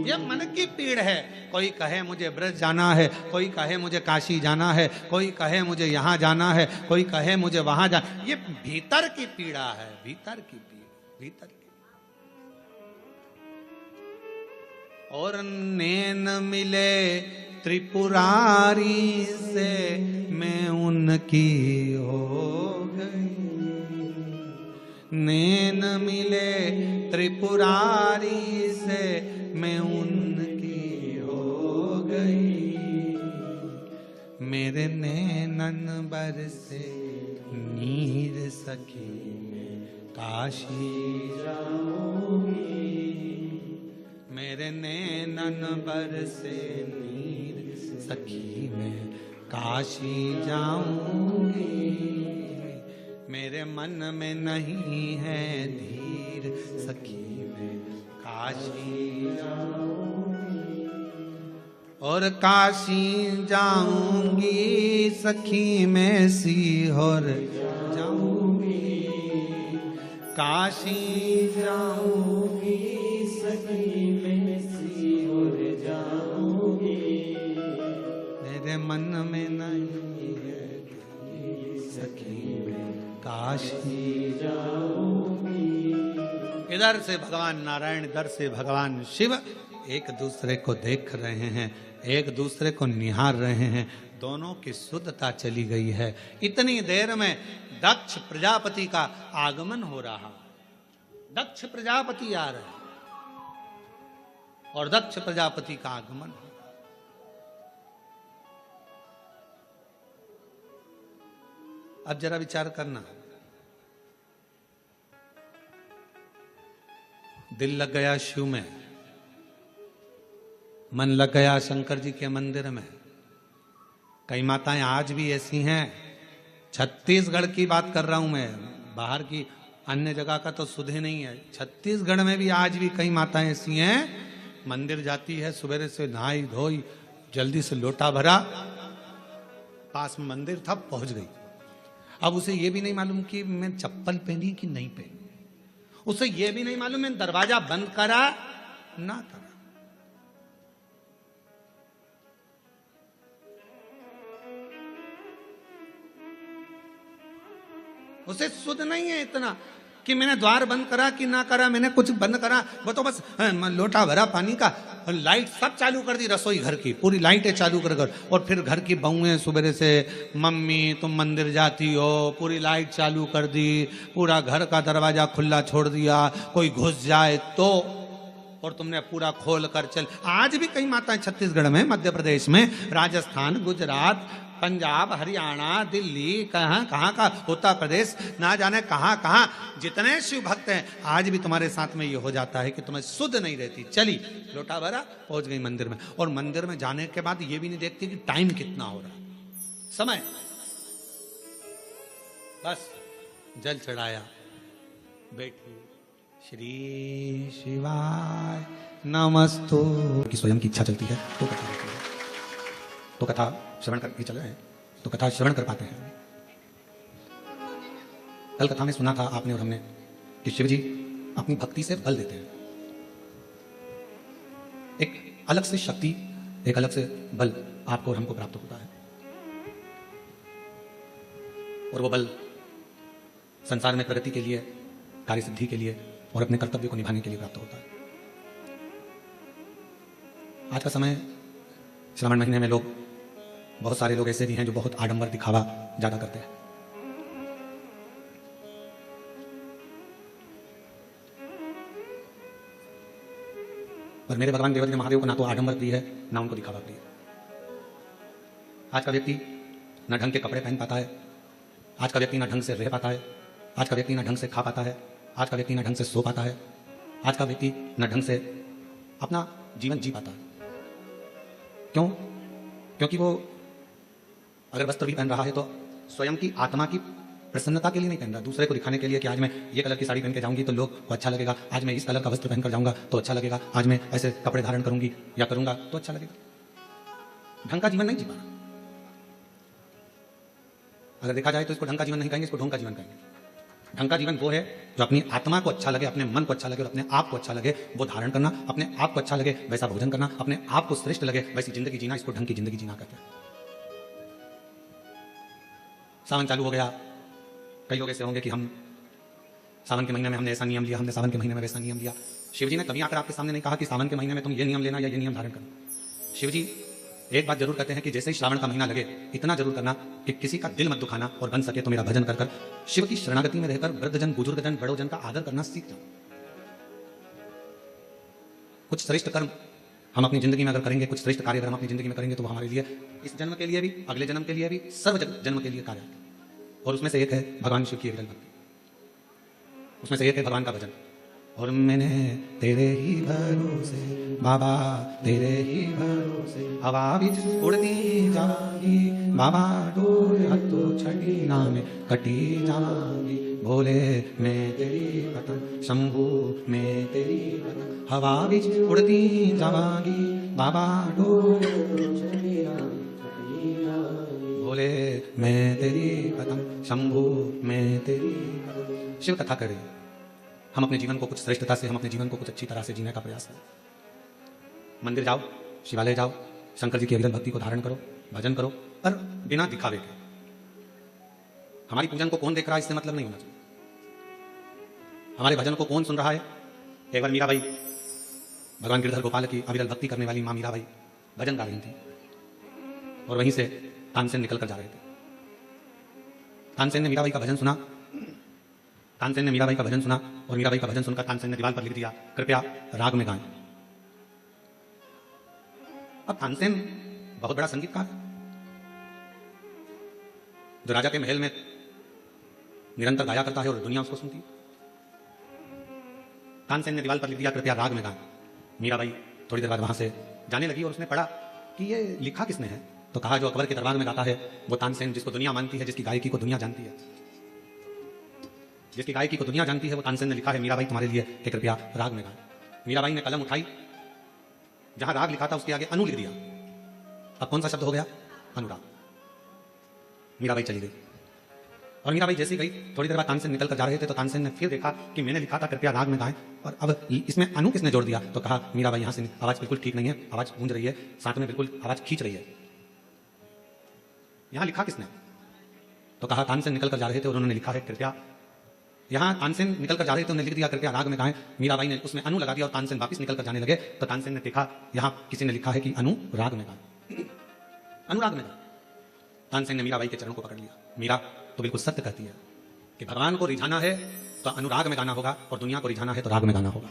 ये मन की पीड़ है। कोई कहे मुझे ब्रज जाना है, कोई कहे मुझे काशी जाना है, कोई कहे मुझे यहाँ जाना है, कोई कहे मुझे वहां जाना। ये भीतर की पीड़ा है, भीतर की पीड़ा, भीतर की। और नैन मिले त्रिपुरारी से मैं उनकी हो गई, नैन मिले त्रिपुरारी से मैं उनकी हो गई, मेरे नैनन बरसे नीर सखी में काशी जाऊंगी, मेरे नैनन बरसे नीर सखी में काशी जाऊंगी, मेरे मन में नहीं है धीर सखी में काशी जाऊंगी, और काशी जाऊंगी सखी में सीहोर जाऊंगी, काशी जाऊंगी सखी में सियोर जाऊंगी, मेरे मन में नहीं है सखी में काशी जाऊंगी। इधर से भगवान नारायण, इधर से भगवान शिव एक दूसरे को देख रहे हैं, एक दूसरे को निहार रहे हैं। दोनों की शुद्धता चली गई है। इतनी देर में दक्ष प्रजापति का आगमन हो रहा। दक्ष प्रजापति आ रहे और दक्ष प्रजापति का आगमन। अब जरा विचार करना, दिल लग गया शिव में, मन लग गया शंकर जी के मंदिर में। कई माताएं आज भी ऐसी हैं, छत्तीसगढ़ की बात कर रहा हूं मैं, बाहर की अन्य जगह का तो सुध ही नहीं है। छत्तीसगढ़ में भी आज भी कई माताएं ऐसी हैं, मंदिर जाती है, सुबह से नहाई धोई, जल्दी से लोटा भरा, पास में मंदिर था, पहुंच गई। अब उसे यह भी नहीं मालूम कि मैं चप्पल पहनी कि नहीं पहनी, उसे यह भी नहीं मालूम मैं दरवाजा बंद करा ना करा। उसे सुध नहीं है इतना कि मैंने द्वार बंद करा कि ना करा, मैंने कुछ बंद करा, वो तो बस लोटा भरा पानी का, लाइट सब चालू कर दी, रसोई घर की पूरी लाइटें चालू कर कर, और फिर घर की बहुएं सुबह से, मम्मी तुम मंदिर जाती हो, पूरी लाइट चालू कर दी, पूरा घर का दरवाजा खुला छोड़ दिया, कोई घुस जाए तो, और तुमने पूरा खोल कर चल। आज भी कई माताएं छत्तीसगढ़ में, मध्य प्रदेश में, राजस्थान, गुजरात, पंजाब, हरियाणा, दिल्ली, कहां कहां का, उत्तर प्रदेश, ना जाने कहां कहां जितने शिव भक्त हैं, आज भी तुम्हारे साथ में ये हो जाता है कि तुम्हें शुद्ध नहीं रहती। चली लोटा भरा, पहुंच गई मंदिर में, और मंदिर में जाने के बाद ये भी नहीं देखती कि टाइम कितना हो रहा, समय, बस जल चढ़ाया, बैठी, श्री शिवाय नमस्तु की स्वयं की इच्छा चलती है तो कथा होती है, तो कथा श्रवण कर चल रहे हैं, तो कथा श्रवण कर पाते हैं। कल कथा में सुना था आपने और हमने कि शिव जी अपनी भक्ति से बल देते हैं, एक अलग से शक्ति, एक अलग से बल आपको और हमको प्राप्त होता है, और वो बल संसार में प्रगति के लिए, कार्य सिद्धि के लिए और अपने कर्तव्य को निभाने के लिए प्राप्त होता है। आज का समय, श्रावण महीने में लोग, बहुत सारे लोग ऐसे भी हैं जो बहुत आडंबर दिखावा ज्यादा करते हैं। पर मेरे भगवान देवता महादेव को ना तो आडंबर प्रिय है, ना उनको दिखावा प्रिय है। आज का व्यक्ति ना ढंग के कपड़े पहन पाता है, आज का व्यक्ति ना ढंग से रह पाता है, आज का व्यक्ति ना ढंग से खा पाता है, आज का व्यक्ति ना ढंग से सो पाता है, आज का व्यक्ति ना ढंग से अपना जीवन जी पाता है। क्यों? क्योंकि वो अगर वस्त्र भी पहन रहा है तो स्वयं की आत्मा की प्रसन्नता के लिए नहीं पहन रहा, दूसरे को दिखाने के लिए कि आज मैं ये कलर की साड़ी पहन के जाऊंगी तो लोग को अच्छा लगेगा, आज मैं इस कलर का वस्त्र पहनकर जाऊंगा तो अच्छा लगेगा, आज मैं ऐसे कपड़े धारण करूंगी या करूंगा तो अच्छा लगेगा। ढंग का जीवन नहीं जी पा रहा। अगर देखा जाए तो इसको ढंग का जीवन नहीं कहेंगे, इसको ढोंग का जीवन कहेंगे। ढंग का जीवन वो है जो अपनी आत्मा को अच्छा लगे, अपने मन को अच्छा लगे और अपने आप को अच्छा लगे, वो धारण करना, अपने आप को अच्छा लगे वैसा भोजन करना, अपने आप को श्रेष्ठ लगे वैसी जिंदगी जीना, इसको ढंग की जिंदगी जीना कहते हैं। सावन चालू हो गया, कई लोग ऐसे होंगे कि हम सावन के महीने में हमने ऐसा नियम लिया, हमने सावन के महीने में वैसा नियम लिया। शिव जी ने कभी आकर आपके सामने नहीं कहा कि सावन के महीने में तुम ये नियम लेना या ये नियम धारण करना। शिव जी एक बात जरूर कहते हैं कि जैसे ही श्रावण का महीना लगे, इतना जरूर करना कि किसी का दिल मत दुखाना, और बन सके तो मेरा भजन कर कर शिव की शरणागति में रहकर वृद्धजन, बुजुर्गजन, बड़ोजन का आदर करना सीख जाओ। कुछ श्रेष्ठ कर्म हम अपनी जिंदगी में अगर करेंगे, कुछ श्रेष्ठ कार्य अगर हम अपनी जिंदगी में करेंगे तो वो हमारे लिए इस जन्म के लिए भी, अगले जन्म के लिए भी, सर्व जन्म के लिए कार्य। और उसमें से एक है भगवान शिव की विरल भक्ति, उसमें से एक है भगवान का भजन। और मैंने तेरे ही भरोसे बाबा, तेरे ही भरोसे हवा बिच उड़ती जाऊंगी बाबा, डोर हथो छठी नाम कटी जाऊंगी, भोले मैं तेरी पतंग, शंभू मैं तेरी पतंग, हवा बिच उड़ती जाऊंगी बाबा, डोर छठी नाम कटी जाऊंगी, भोले मैं तेरी पतंग, शंभू मैं तेरी पतंग। शिव कथा करे, हम अपने जीवन को कुछ श्रेष्ठता से, हम अपने जीवन को कुछ अच्छी तरह से जीने का प्रयास करें। मंदिर जाओ, शिवालय जाओ, शंकर जी की अविरल भक्ति को धारण करो, भजन करो, पर बिना दिखावे के। हमारी पूजन को कौन देख रहा है इससे मतलब नहीं होना चाहिए। हमारे भजन को कौन सुन रहा है। एक बार मीराबाई, भगवान गिरधर गोपाल की अविरल भक्ति करने वाली मां मीराबाई भजन गा रही थी और वहीं से तानसेन निकल कर जा रहे थे। तानसेन ने मीराबाई का भजन सुना, तानसेन ने मीराबाई का भजन सुना और मीराबाई का भजन सुनकर तानसेन ने दीवार पर लिख दिया, कृपया राग में गाएं। अब तानसेन बहुत बड़ा संगीतकार है, जो राजा के महल में निरंतर गाया करता है और दुनिया उसको सुनती है। तानसेन ने दीवार पर लिख दिया, कृपया राग में गाएं। मीराबाई थोड़ी देर बाद वहां से जाने लगी और उसने पढ़ा कि ये लिखा किसने है। तो कहा, जो अकबर के दरबार में गाता है वो तानसेन, जिसको दुनिया मानती है, जिसकी गायकी को दुनिया जानती है, जिसकी गायकी को दुनिया जानती है, वो तानसेन ने लिखा है मीराबाई तुम्हारे लिए कि कृपया राग में गाएं। मीराबाई ने कलम उठाई, जहां राग लिखा था उसके आगे अनु लिख दिया। अब कौन सा शब्द हो गया? अनुराग। मीराबाई चली गई और मीराबाई जैसी गई, थोड़ी देर बाद तानसेन निकल कर जा रहे थे तो तानसेन ने फिर देखा कि मैंने लिखा था कृपया राग में गाएं, और अब इसमें अनु किसने जोड़ दिया। तो कहा, मीराबाई यहां से आवाज बिल्कुल ठीक नहीं है, आवाज गूंज रही है, साथ में बिल्कुल आवाज खींच रही है, यहां लिखा किसने। तो कहा, तानसेन निकल कर जा रहे थे और उन्होंने लिखा है कृपया। यहां तानसेन निकल कर जा रहे थे, उन्होंने लिख दिया कृपया राग में गाएं। मीराबाई ने उसमें अनु लगा दिया और तानसेन वापस निकल कर जाने लगे तो तानसेन ने देखा यहां किसी ने लिखा है कि अनु राग में गाएं, अनुराग में गाएं। तानसेन ने मीराबाई के चरणों को पकड़ लिया। मीरा तो बिल्कुल सत्य कहती है कि भगवान को रिझाना है तो अनुराग में गाना होगा और दुनिया को रिझाना है तो राग में गाना होगा।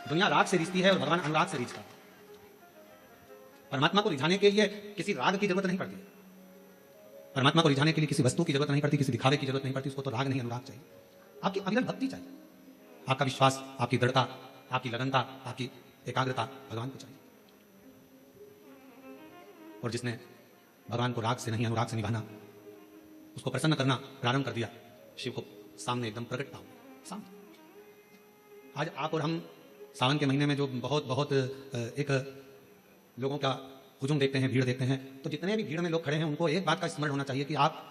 दुनिया राग से रिझती है और भगवान अनुराग से रिझता है। परमात्मा को रिझाने के लिए किसी राग की जरूरत नहीं पड़ती, परमात्मा को रिझाने के लिए किसी वस्तु की जरूरत नहीं पड़ती, किसी दिखावे की जरूरत नहीं पड़ती। उसको तो राग नहीं, अनुराग चाहिए। आपकी अविरल भक्ति चाहिए, आपका विश्वास, आपकी दृढ़ता, आपकी लगनता, आपकी एकाग्रता भगवान को चाहिए। और जिसने भगवान को राग से नहीं अनुराग से निभाना, उसको प्रसन्न करना प्रारंभ कर दिया, शिव को सामने एकदम प्रकट पाओ सामने। आज आप और हम सावन के महीने में जो बहुत बहुत एक लोगों का हुजूम देखते हैं, भीड़ देखते हैं, तो जितने भी भीड़ में लोग खड़े हैं उनको एक बात का स्मरण होना चाहिए कि आप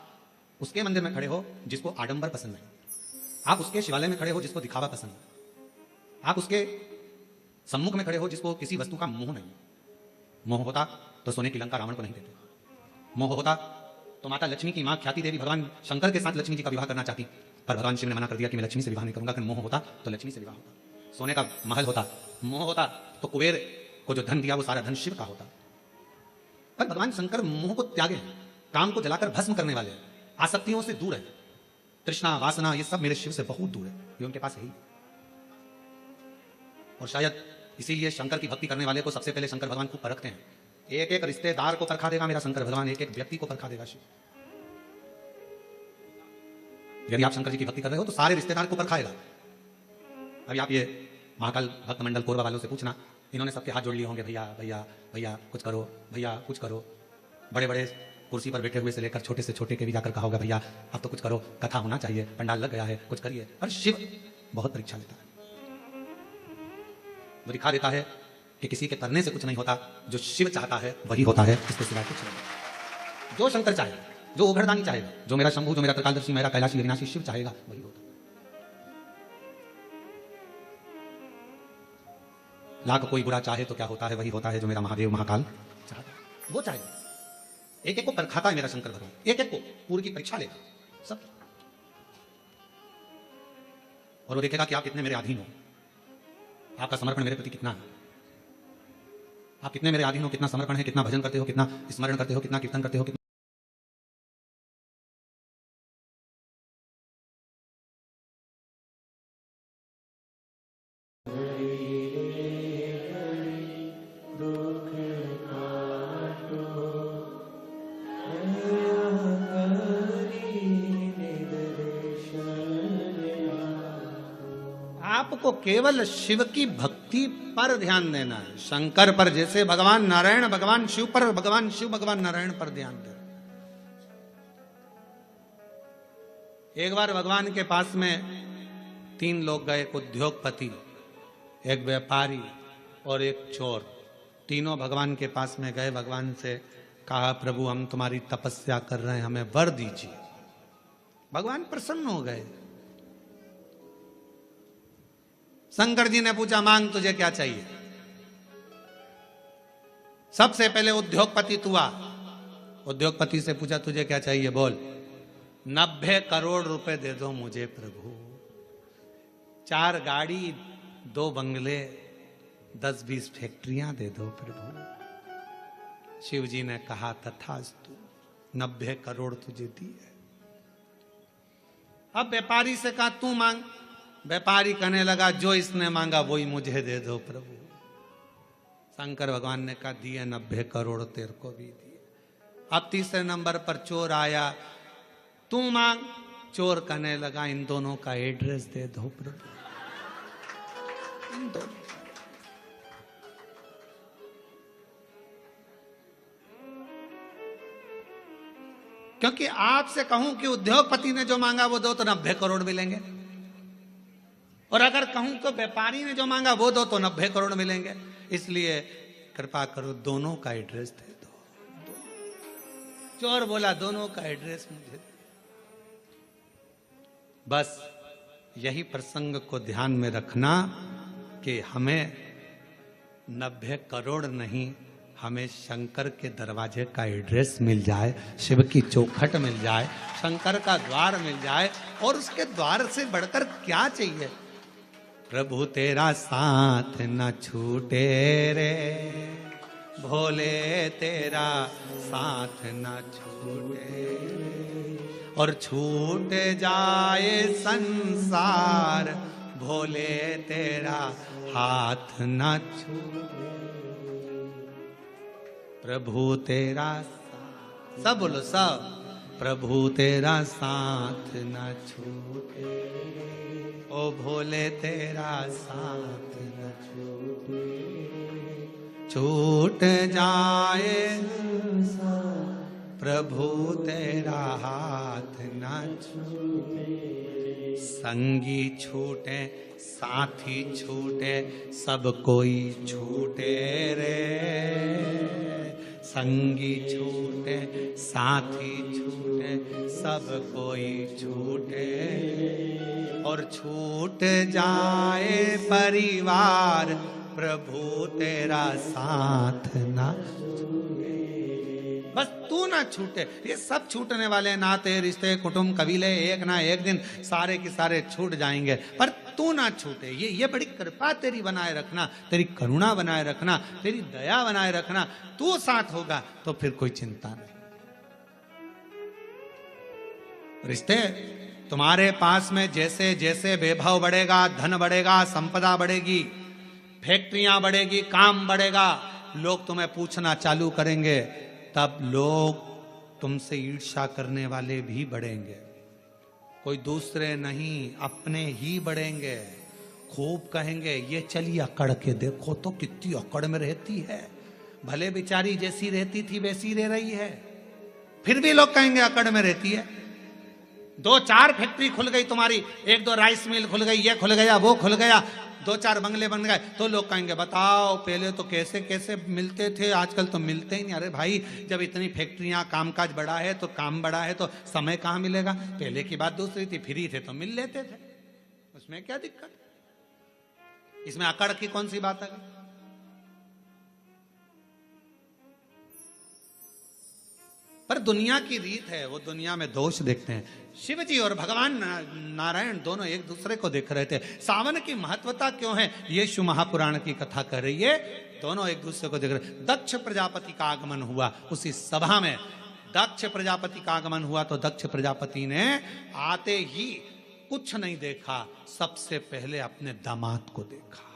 उसके मंदिर में खड़े हो जिसको आडंबर पसंद नहीं, आप उसके शिवालय में खड़े हो जिसको दिखावा पसंद है, आप उसके सम्मुख में खड़े हो जिसको किसी वस्तु का मोह नहीं। मोह होता तो सोने की लंका रावण को नहीं देते, मोह होता तो माता लक्ष्मी की मां ख्याति देवी भगवान शंकर के साथ लक्ष्मी जी का विवाह करना चाहती, पर भगवान शिव ने मना कर दिया कि मैं लक्ष्मी से विवाह नहीं करूंगा। कि मोह होता तो लक्ष्मी से विवाह होता, सोने का महल होता, मोह होता तो कुबेर को जो धन दिया वो सारा धन शिव का होता। पर भगवान शंकर मोह को त्यागे, काम को जलाकर भस्म करने वाले हैं, आसक्तियों से दूर है, तृष्णा वासना ये सब मेरे शिव से बहुत दूर है, ये उनके पास है ही। और शायद इसीलिए शंकर की भक्ति करने वाले को सबसे पहले शंकर भगवान खूब परखते हैं। एक एक रिश्तेदार को परखा देगा मेरा शंकर भगवान, एक एक व्यक्ति को परखा देगा शिव। यदि आप शंकर जी की भक्ति कर रहे हो तो सारे रिश्तेदार को परखाएगा। अभी आप ये महाकाल भक्त मंडल कोरबा वालों से पूछना, इन्होंने सबके हाथ जोड़ लिए होंगे, भैया भैया भैया कुछ करो, भैया कुछ करो। बड़े बड़े कुर्सी पर बैठे हुए से लेकर छोटे से छोटे के भी जाकर कहा होगा, भैया अब तो कुछ करो, कथा होना चाहिए, पंडाल लग गया है, कुछ करिए। और शिव बहुत परीक्षा लेता है, वो दिखा देता है कि किसी के करने से कुछ नहीं होता, जो शिव चाहता है वही होता है, इसके सिवाय कुछ नहीं। जो शंकर चाहेगा, जो उघड़दानी चाहेगा, जो मेरा शंभु, जो मेरा त्रिकालदर्शी, मेरा कैलाशी अविनाशी शिव चाहेगा वही होता है। लाख कोई बुरा चाहे तो क्या होता है, वही होता है जो मेरा महादेव महाकाल चाहता है, वो चाहेगा। एक एक को परखाता है मेरा शंकर भगवान, एक एक को पूरी की परीक्षा लेगा सब, और वो देखेगा कि आप कितने मेरे अधीन हो, आपका समर्पण मेरे प्रति कितना है, आप कितने मेरे अधीन हो, कितना समर्पण है, कितना भजन करते हो, कितना स्मरण करते हो, कितना कीर्तन करते हो, कितना आपको केवल शिव की भक्ति पर ध्यान देना है, शंकर पर जैसे भगवान नारायण भगवान शिव पर, भगवान शिव भगवान नारायण पर ध्यान देना। एक बार भगवान के पास में 3 लोग गए, एक उद्योगपति, एक व्यापारी और एक चोर। तीनों भगवान के पास में गए, भगवान से कहा, प्रभु हम तुम्हारी तपस्या कर रहे हैं, हमें वर दीजिए। भगवान प्रसन्न हो गए। शंकर जी ने पूछा मांग तुझे क्या चाहिए। सबसे पहले उद्योगपति तू आ। उद्योगपति से पूछा तुझे क्या चाहिए बोल। 90 करोड़ रुपए दे दो मुझे प्रभु, 4 गाड़ी, 2 बंगले, 10-20 फैक्ट्रियां दे दो प्रभु। शिव जी ने कहा तथास्तु, 90 करोड़ तुझे दिए। अब व्यापारी से कहा तू मांग। व्यापारी कहने लगा जो इसने मांगा वही मुझे दे दो प्रभु। शंकर भगवान ने कहा दिए 90 करोड़ तेरे को भी दिए। अब तीसरे नंबर पर चोर आया, तू मांग। चोर कहने लगा इन दोनों का एड्रेस दे दो प्रभु, इन दोनों। क्योंकि आपसे कहूं कि उद्योगपति ने जो मांगा वो दो तो 90 करोड़ मिलेंगे, और अगर कहूं तो व्यापारी ने जो मांगा वो दो तो 90 करोड़ मिलेंगे। इसलिए कृपा करो दोनों का एड्रेस दे दो। चोर बोला दोनों का एड्रेस मुझे। बस यही प्रसंग को ध्यान में रखना कि हमें 90 करोड़ नहीं, हमें शंकर के दरवाजे का एड्रेस मिल जाए, शिव की चौखट मिल जाए, शंकर का द्वार मिल जाए, और उसके द्वार से बढ़कर क्या चाहिए। प्रभु तेरा साथ न छूटे रे भोले, तेरा साथ न छूटे, और छूट जाए संसार भोले तेरा हाथ न छूटे। प्रभु तेरा साथ, सब बोलो सब, प्रभु तेरा साथ न छूटे, ओ भोले तेरा साथ न छूटे, छूट जाए प्रभु तेरा हाथ न छूटे। संगी छूटे साथी छूटे सब कोई छूटे रे, संगी छूटे साथी छूटे सब कोई छूटे, और छूट जाए परिवार प्रभु तेरा साथ ना छूटे। बस तू ना छूटे। ये सब छूटने वाले नाते रिश्ते कुटुंब कबीले एक ना एक दिन सारे के सारे छूट जाएंगे, पर तू ना छूटे। ये बड़ी कृपा तेरी बनाए रखना, तेरी करुणा बनाए रखना, तेरी दया बनाए रखना। तू साथ होगा तो फिर कोई चिंता नहीं। रिश्ते तुम्हारे पास में जैसे जैसे वैभव बढ़ेगा, धन बढ़ेगा, संपदा बढ़ेगी, फैक्ट्रियां बढ़ेगी, काम बढ़ेगा, लोग तुम्हें पूछना चालू करेंगे, तब लोग तुमसे ईर्ष्या करने वाले भी बढ़ेंगे। कोई दूसरे नहीं, अपने ही बढ़ेंगे। खूब कहेंगे ये चलिए अकड़ के देखो तो कितनी अकड़ में रहती है, भले बेचारी जैसी रहती थी वैसी रह रही है, फिर भी लोग कहेंगे अकड़ में रहती है। 2-4 फैक्ट्री खुल गई तुम्हारी, 1-2 राइस मिल खुल गई, ये खुल गया वो खुल गया, 2-4 बंगले बन गए, तो लोग कहेंगे बताओ पहले तो कैसे कैसे मिलते थे, आजकल तो मिलते ही नहीं। अरे भाई जब इतनी फैक्ट्रियां कामकाज बढ़ा है तो काम बढ़ा है तो समय कहाँ मिलेगा। पहले की बात दूसरी थी, फ्री थे तो मिल लेते थे, उसमें क्या दिक्कत, इसमें अकड़ की कौन सी बात है। पर दुनिया की रीत है, वो दुनिया में दोष देखते हैं। शिव जी और भगवान नारायण दोनों एक दूसरे को देख रहे थे। सावन की महत्वता क्यों है ये शिव महापुराण की कथा कर रही है। दोनों एक दूसरे को देख रहे। दक्ष प्रजापति का आगमन हुआ, उसी सभा में दक्ष प्रजापति का आगमन हुआ तो दक्ष प्रजापति ने आते ही कुछ नहीं देखा, सबसे पहले अपने दामाद को देखा।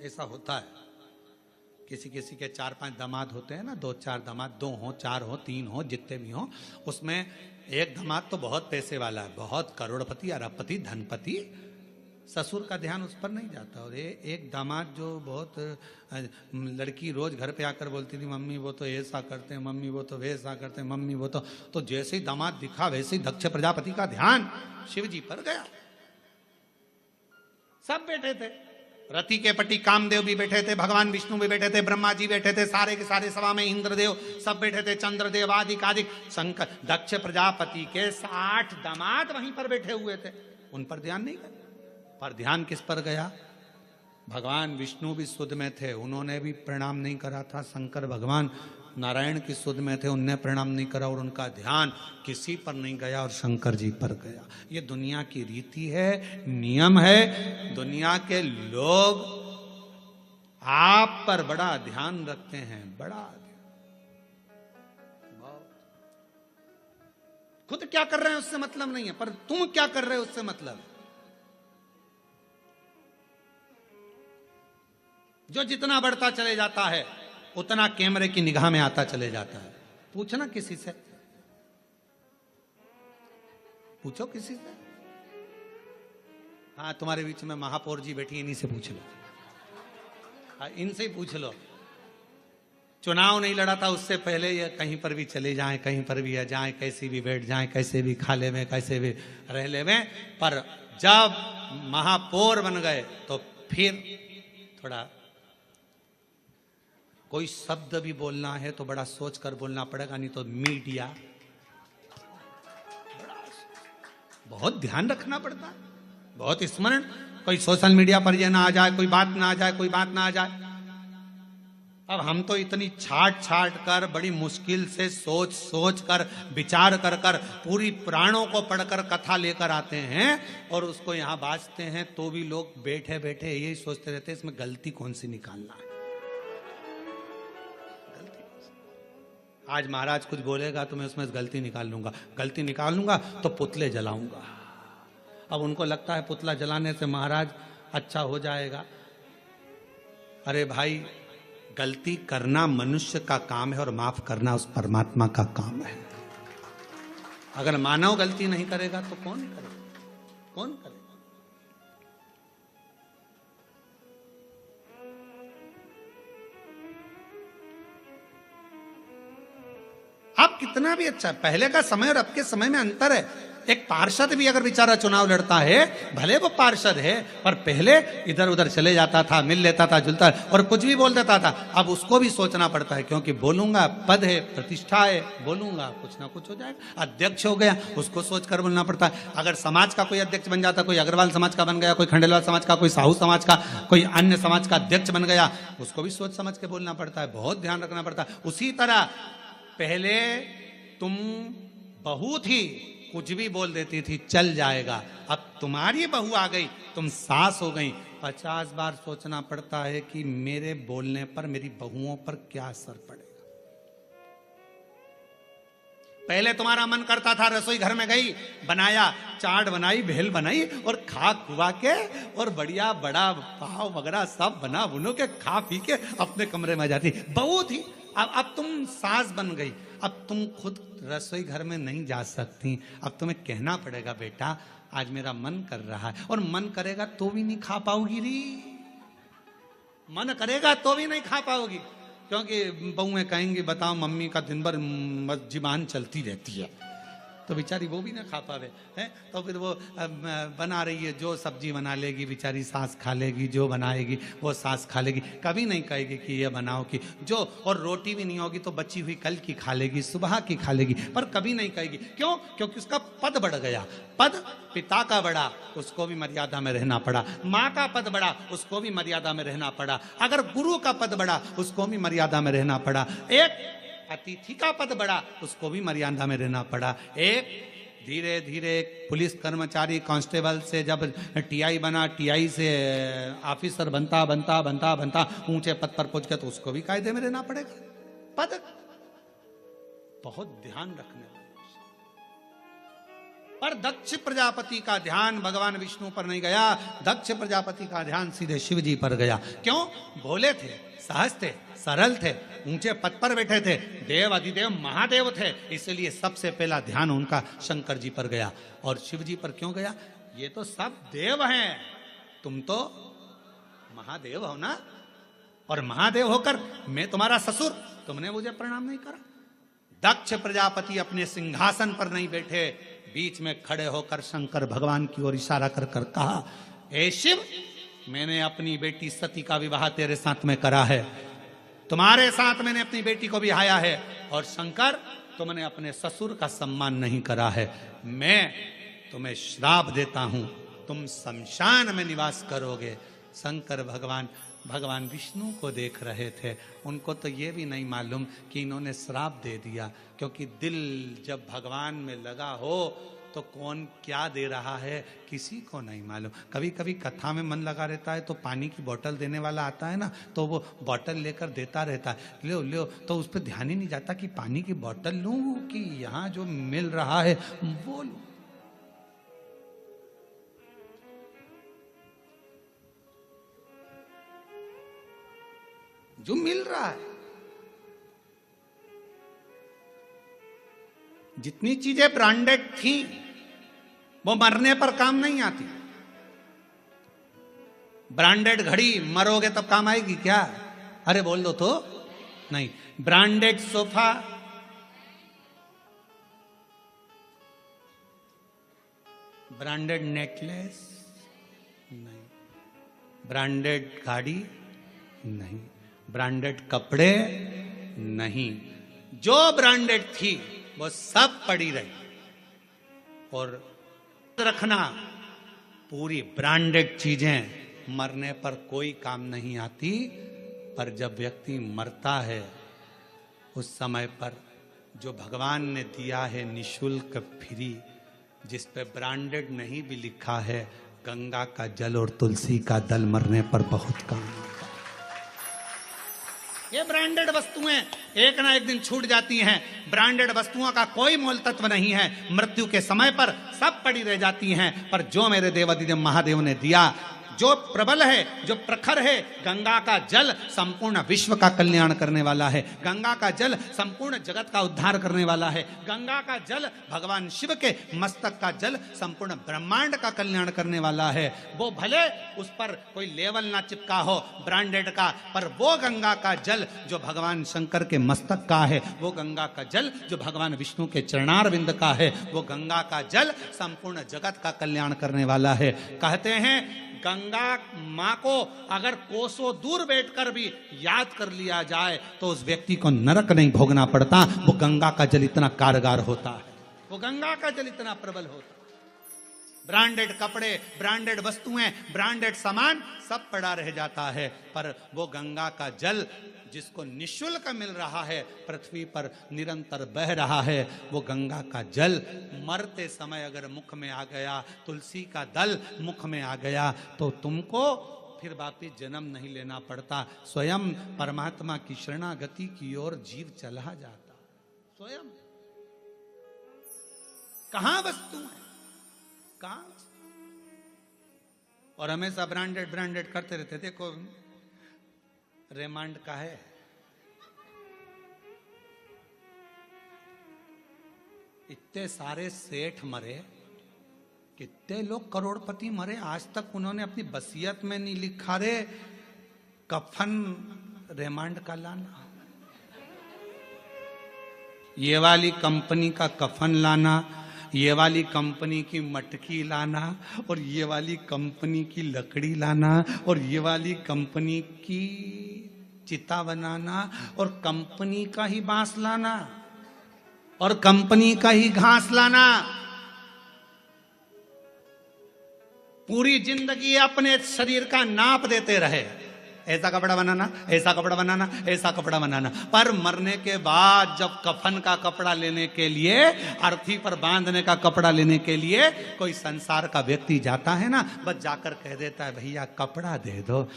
ऐसा होता है, किसी किसी के 4-5 दामाद होते हैं ना, 2-4 दामाद, 2 हो 4 हो 3 हो जितने भी हो, उसमें एक दामाद तो बहुत पैसे वाला है, बहुत करोड़पति अरबपति धनपति, ससुर का ध्यान उस पर नहीं जाता। और एक दामाद जो बहुत, लड़की रोज घर पे आकर बोलती थी मम्मी वो तो ऐसा करते हैं, मम्मी वो तो वैसा करते हैं, मम्मी वो तो जैसे ही दामाद दिखा वैसे ही दक्ष प्रजापति का ध्यान शिव जी पर गया। सब बैठे थे, रति के पति कामदेव भी बैठे थे, भगवान विष्णु भी बैठे थे, ब्रह्मा जी बैठे थे, सारे के सारे सभा में इंद्रदेव सब बैठे थे, चंद्रदेव आदि शंकर, दक्ष प्रजापति के 60 दामाद वहीं पर बैठे हुए थे। उन पर ध्यान नहीं गया। पर ध्यान किस पर गया? भगवान विष्णु भी सुध में थे, उन्होंने भी प्रणाम नहीं करा था। शंकर भगवान नारायण की सुध में थे, उनने प्रणाम नहीं करा और उनका ध्यान किसी पर नहीं गया और शंकर जी पर गया। ये दुनिया की रीति है, नियम है। दुनिया के लोग आप पर बड़ा ध्यान रखते हैं, बड़ा ध्यान। खुद क्या कर रहे हैं उससे मतलब नहीं है, पर तुम क्या कर रहे हो उससे मतलब है। जो जितना बढ़ता चले जाता है उतना कैमरे की निगाह में आता चले जाता है। पूछना किसी से, पूछो किसी से। हाँ, तुम्हारे बीच में महापौर जी बैठी, इन्हीं से पूछ लो। हाँ, इनसे ही पूछ लो। चुनाव नहीं लड़ा था उससे पहले ये कहीं पर भी चले जाएं, कहीं पर भी जाएं, कैसे भी बैठ जाएं, कैसे भी खा ले में, कैसे भी रह ले में, पर जब महापौर बन गए तो फिर थोड़ा कोई शब्द भी बोलना है तो बड़ा सोच कर बोलना पड़ेगा, नहीं तो मीडिया बहुत ध्यान रखना पड़ता है, बहुत स्मरण। कोई सोशल मीडिया पर ये ना आ जाए, कोई बात ना आ जाए, कोई बात ना आ जाए। अब हम तो इतनी छाट कर बड़ी मुश्किल से सोच सोच कर विचार कर पूरी पुराणों को पढ़कर कथा लेकर आते हैं और उसको यहाँ बाजते हैं, तो भी लोग बैठे बैठे यही सोचते रहते हैं इसमें गलती कौन सी निकालना है। आज महाराज कुछ बोलेगा तो मैं उसमें गलती निकाल लूंगा, गलती निकाल लूंगा तो पुतले जलाऊंगा। अब उनको लगता है पुतला जलाने से महाराज अच्छा हो जाएगा। अरे भाई, गलती करना मनुष्य का काम है और माफ करना उस परमात्मा का काम है। अगर मानव गलती नहीं करेगा तो कौन करेगा? कौन करेगा? आप कितना भी अच्छा, पहले का समय और अब के समय में अंतर है। एक पार्षद भी अगर बेचारा चुनाव लड़ता है, भले वो पार्षद है, पर पहले इधर उधर चले जाता था, मिल लेता था, जुलता और कुछ भी बोल देता था। अब उसको भी सोचना पड़ता है, क्योंकि बोलूंगा पद है, प्रतिष्ठा है, बोलूंगा कुछ ना कुछ हो जाएगा। अध्यक्ष हो गया, उसको सोचकर बोलना पड़ता है। अगर समाज का कोई अध्यक्ष बन जाता, कोई अग्रवाल समाज का बन गया, कोई खंडेलवाल समाज का, कोई साहू समाज का, कोई अन्य समाज का अध्यक्ष बन गया, उसको भी सोच समझ के बोलना पड़ता है, बहुत ध्यान रखना पड़ता है। उसी तरह पहले तुम बहू थी, कुछ भी बोल देती थी चल जाएगा। अब तुम्हारी बहू आ गई, तुम सास हो गई, 50 बार सोचना पड़ता है कि मेरे बोलने पर मेरी बहुओं पर क्या असर पड़ेगा। पहले तुम्हारा मन करता था, रसोई घर में गई, बनाया, चाट बनाई, भेल बनाई और खा खुआ के और बढ़िया बड़ा पाव वगैरह सब बना बुनो के खा पी के अपने कमरे में जाती। बहू थी, अब तुम सास बन गई, अब तुम खुद रसोई घर में नहीं जा सकती। अब तुम्हें कहना पड़ेगा, बेटा आज मेरा मन कर रहा है, और मन करेगा तो भी नहीं खा पाओगी री, मन करेगा तो भी नहीं खा पाओगी, क्योंकि बहुएं कहेंगी बताओ मम्मी का दिन भर जुबान चलती रहती है, तो बेचारी वो भी ना खा पावे है। तो फिर वो बना रही है, जो सब्जी बना लेगी बेचारी सास खा लेगी, जो बनाएगी वो सास खा लेगी, कभी नहीं कहेगी कि ये बनाओ कि जो, और रोटी भी नहीं होगी तो बची हुई कल की खा लेगी, सुबह की खा लेगी, पर कभी नहीं कहेगी। क्यों? क्योंकि उसका पद बढ़ गया। पद पिता का बढ़ा, उसको भी मर्यादा में रहना पड़ा। माँ का पद बढ़ा, उसको भी मर्यादा में रहना पड़ा। अगर गुरु का पद बढ़ा, उसको भी मर्यादा में रहना पड़ा। एक अतिथि का पद बढ़ा, उसको भी मर्यादा में रहना पड़ा। एक धीरे धीरे पुलिस कर्मचारी कांस्टेबल से जब टीआई बना, टीआई से ऑफिसर बनता बनता बनता बनता ऊंचे पद पर पहुंच गया, तो उसको भी कायदे में रहना पड़ेगा। पद बहुत ध्यान रखने वाला। पर दक्ष प्रजापति का ध्यान भगवान विष्णु पर नहीं गया, दक्ष प्रजापति का ध्यान सीधे शिव जी पर गया। क्यों? भोले थे, सहज थे, सरल थे, ऊंचे पद पर बैठे थे, देव अधिदेव महादेव थे, इसलिए सबसे पहला ध्यान उनका शंकर जी पर गया। और शिव जी पर क्यों गया? ये तो सब देव हैं, तुम तो महादेव हो ना, और महादेव होकर मैं तुम्हारा ससुर, तुमने मुझे प्रणाम नहीं करा। दक्ष प्रजापति अपने सिंहासन पर नहीं बैठे, बीच में खड़े होकर शंकर भगवान की ओर इशारा कर कर कहा, हे शिव, मैंने अपनी बेटी सती का विवाह तेरे साथ में करा है, तुम्हारे साथ मैंने अपनी बेटी को बिहाया है, और शंकर तुमने अपने ससुर का सम्मान नहीं करा है। मैं तुम्हें श्राप देता हूं, तुम शमशान में निवास करोगे। शंकर भगवान विष्णु को देख रहे थे। उनको तो ये भी नहीं मालूम कि इन्होंने श्राप दे दिया, क्योंकि दिल जब भगवान में लगा हो तो कौन क्या दे रहा है किसी को नहीं मालूम। कभी कभी कथा में मन लगा रहता है तो पानी की बोतल देने वाला आता है ना, तो वो बोतल लेकर देता रहता है, लो लो, तो उस पर ध्यान ही नहीं जाता कि पानी की बोतल लूं कि यहाँ जो मिल रहा है वो लूं। जो मिल रहा है। जितनी चीजें ब्रांडेड थी वो मरने पर काम नहीं आती। ब्रांडेड घड़ी मरोगे तब काम आएगी क्या? अरे बोल दो तो नहीं। ब्रांडेड सोफा, ब्रांडेड नेकलेस नहीं, ब्रांडेड गाड़ी नहीं, ब्रांडेड कपड़े नहीं। जो ब्रांडेड थी वो सब पड़ी रही। और रखना, पूरी ब्रांडेड चीजें मरने पर कोई काम नहीं आती, पर जब व्यक्ति मरता है उस समय पर जो भगवान ने दिया है निशुल्क फ्री, जिस पे ब्रांडेड नहीं भी लिखा है, गंगा का जल और तुलसी का दल मरने पर बहुत काम आता है। ये ब्रांडेड वस्तुएं एक ना एक दिन छूट जाती हैं। ब्रांडेड वस्तुओं का कोई मोल तत्व नहीं है। मृत्यु के समय पर सब पड़ी रह जाती हैं, पर जो मेरे देवादिदेव महादेव ने दिया, जो प्रबल है, जो प्रखर है, गंगा का जल संपूर्ण विश्व का कल्याण करने वाला है। गंगा का जल संपूर्ण जगत का उद्धार करने वाला है। गंगा का जल भगवान शिव के मस्तक का जल संपूर्ण ब्रह्मांड का कल्याण करने वाला है। वो भले उस पर कोई लेवल ना चिपका हो ब्रांडेड का, पर वो गंगा का जल जो भगवान शंकर के मस्तक का है, वो गंगा का जल जो भगवान विष्णु के चरणारविंद का है, वो गंगा का जल संपूर्ण जगत का कल्याण करने वाला है। कहते हैं गंगा माँ को अगर कोसों दूर बैठकर भी याद कर लिया जाए तो उस व्यक्ति को नरक नहीं भोगना पड़ता। वो गंगा का जल इतना कारगर होता है, वो गंगा का जल इतना प्रबल होता है। ब्रांडेड कपड़े, ब्रांडेड वस्तुएं, ब्रांडेड सामान सब पड़ा रह जाता है, पर वो गंगा का जल जिसको निःशुल्क मिल रहा है, पृथ्वी पर निरंतर बह रहा है, वो गंगा का जल मरते समय अगर मुख में आ गया, तुलसी का दल मुख में आ गया, तो तुमको फिर वापिस जन्म नहीं लेना पड़ता। स्वयं परमात्मा की शरणागति की ओर जीव चला जाता। स्वयं कहां वस्तु है, कहां? और हमेशा ब्रांडेड ब्रांडेड करते रहते। देखो रेमांड का है, इतने सारे सेठ मरे, कितने लोग करोड़पति मरे, आज तक उन्होंने अपनी वसीयत में नहीं लिखा रे कफन रेमांड का लाना, ये वाली कंपनी का कफन लाना, ये वाली कंपनी की मटकी लाना, और ये वाली कंपनी की लकड़ी लाना, और ये वाली कंपनी की चिता बनाना, और कंपनी का ही बांस लाना, और कंपनी का ही घास लाना। पूरी जिंदगी अपने शरीर का नाप देते रहे, ऐसा कपड़ा बनाना, ऐसा कपड़ा बनाना, ऐसा कपड़ा बनाना, पर मरने के बाद जब कफन का कपड़ा लेने के लिए, अर्थी पर बांधने का कपड़ा लेने के लिए कोई संसार का व्यक्ति जाता है ना, बस जाकर कह देता है भैया कपड़ा दे दो।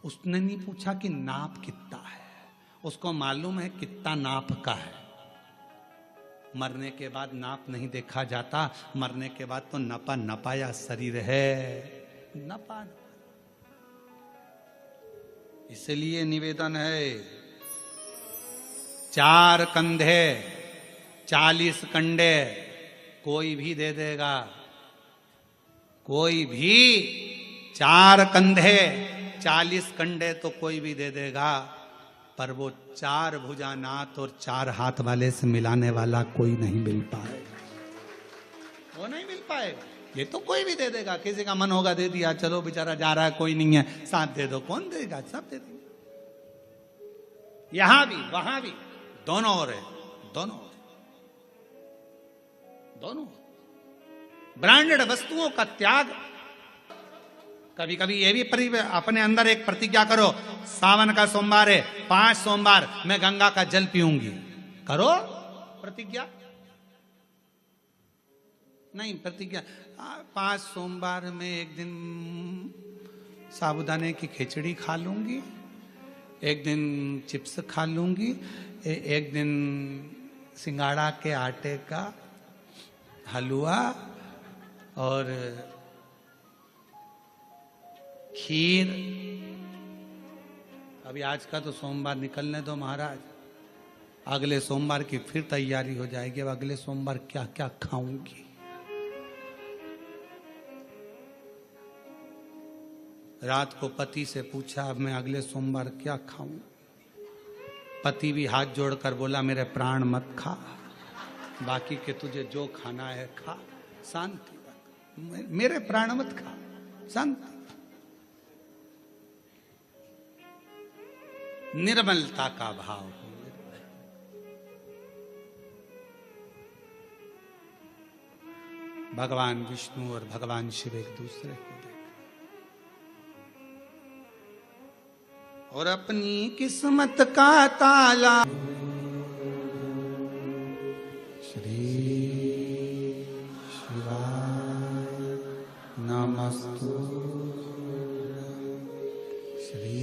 उसने नहीं पूछा कि नाप कितना है, उसको मालूम है कितना नाप का है। मरने के बाद नाप नहीं देखा जाता, मरने के बाद तो नपा नपाया शरीर है, नपा। इसलिए निवेदन है, 4 कंधे 40 कंडे कोई भी दे देगा, कोई भी 4 कंधे 40 कंडे तो कोई भी दे देगा, पर वो 4 भुजानाथ और 4 हाथ वाले से मिलाने वाला कोई नहीं मिल पाएगा, वो नहीं मिल पाएगा। ये तो कोई भी दे देगा, किसी का मन होगा दे दिया, चलो बेचारा जा रहा है कोई नहीं है, साथ दे दो, कौन देगा? सब दे देंगे। यहां भी वहां भी दोनों हो रहे, दोनों। ब्रांडेड वस्तुओं का त्याग। कभी कभी ये भी अपने अंदर एक प्रतिज्ञा करो, सावन का सोमवार है, 5 सोमवार मैं गंगा का जल पीऊंगी। करो प्रतिज्ञा। नहीं प्रतिज्ञा, 5 सोमवार में एक दिन साबूदाने की खिचड़ी खा लूंगी, एक दिन चिप्स खा लूंगी, एक दिन सिंगाड़ा के आटे का हलवा और खीर। अभी आज का तो सोमवार निकलने दो महाराज, अगले सोमवार की फिर तैयारी हो जाएगी। अब अगले सोमवार क्या क्या खाऊंगी। रात को पति से पूछा, अब मैं अगले सोमवार क्या खाऊं। पति भी हाथ जोड़कर बोला, मेरे प्राण मत खा, बाकी के तुझे जो खाना है खा, शांति रख, मेरे प्राण मत खा, शांति। निर्मलता का भाव हो। भगवान विष्णु और भगवान शिव एक दूसरे को देख और अपनी किस्मत का ताला। श्री शिवाय नमस्तु। श्री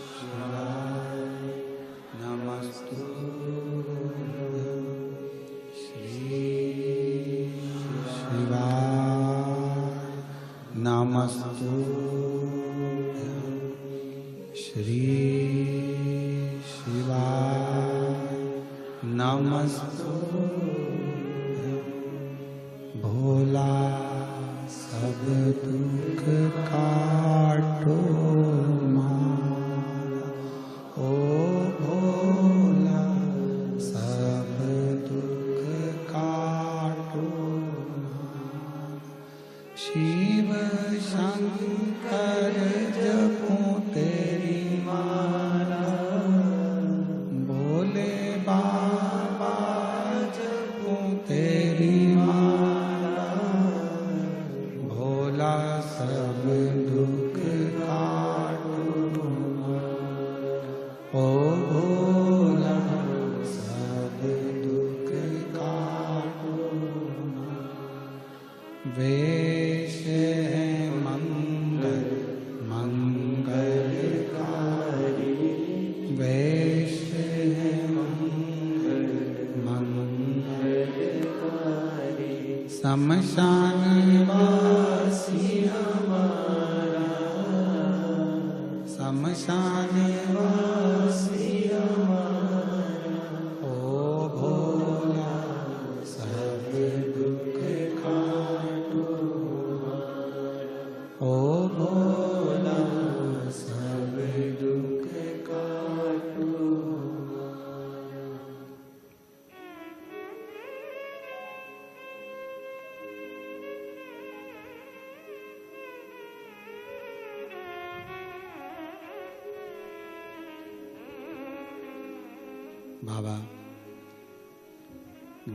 शिवाय नमस्तु। श्री शिवाय नमस्तु। श्री शिवाय नमस्तु। भोला सब दुख काटो मारा, ओ भोला सब दुख काटो मारा। शिव शंकर जपो तेरी माला, भोले बाबा जपो तेरी माला, भोला सब दुख काटो मारा, ओ भोला सब दुख काटो मारा। वेश है मंगल मंगलकारी, वेश है मंगल मंगलकारी। शमशान वासी हमारा, शमशान वासी हमारा, ओ भोला सब दुख काटो हमारा, ओ भोला सब दुख काटो हमारा। बाबा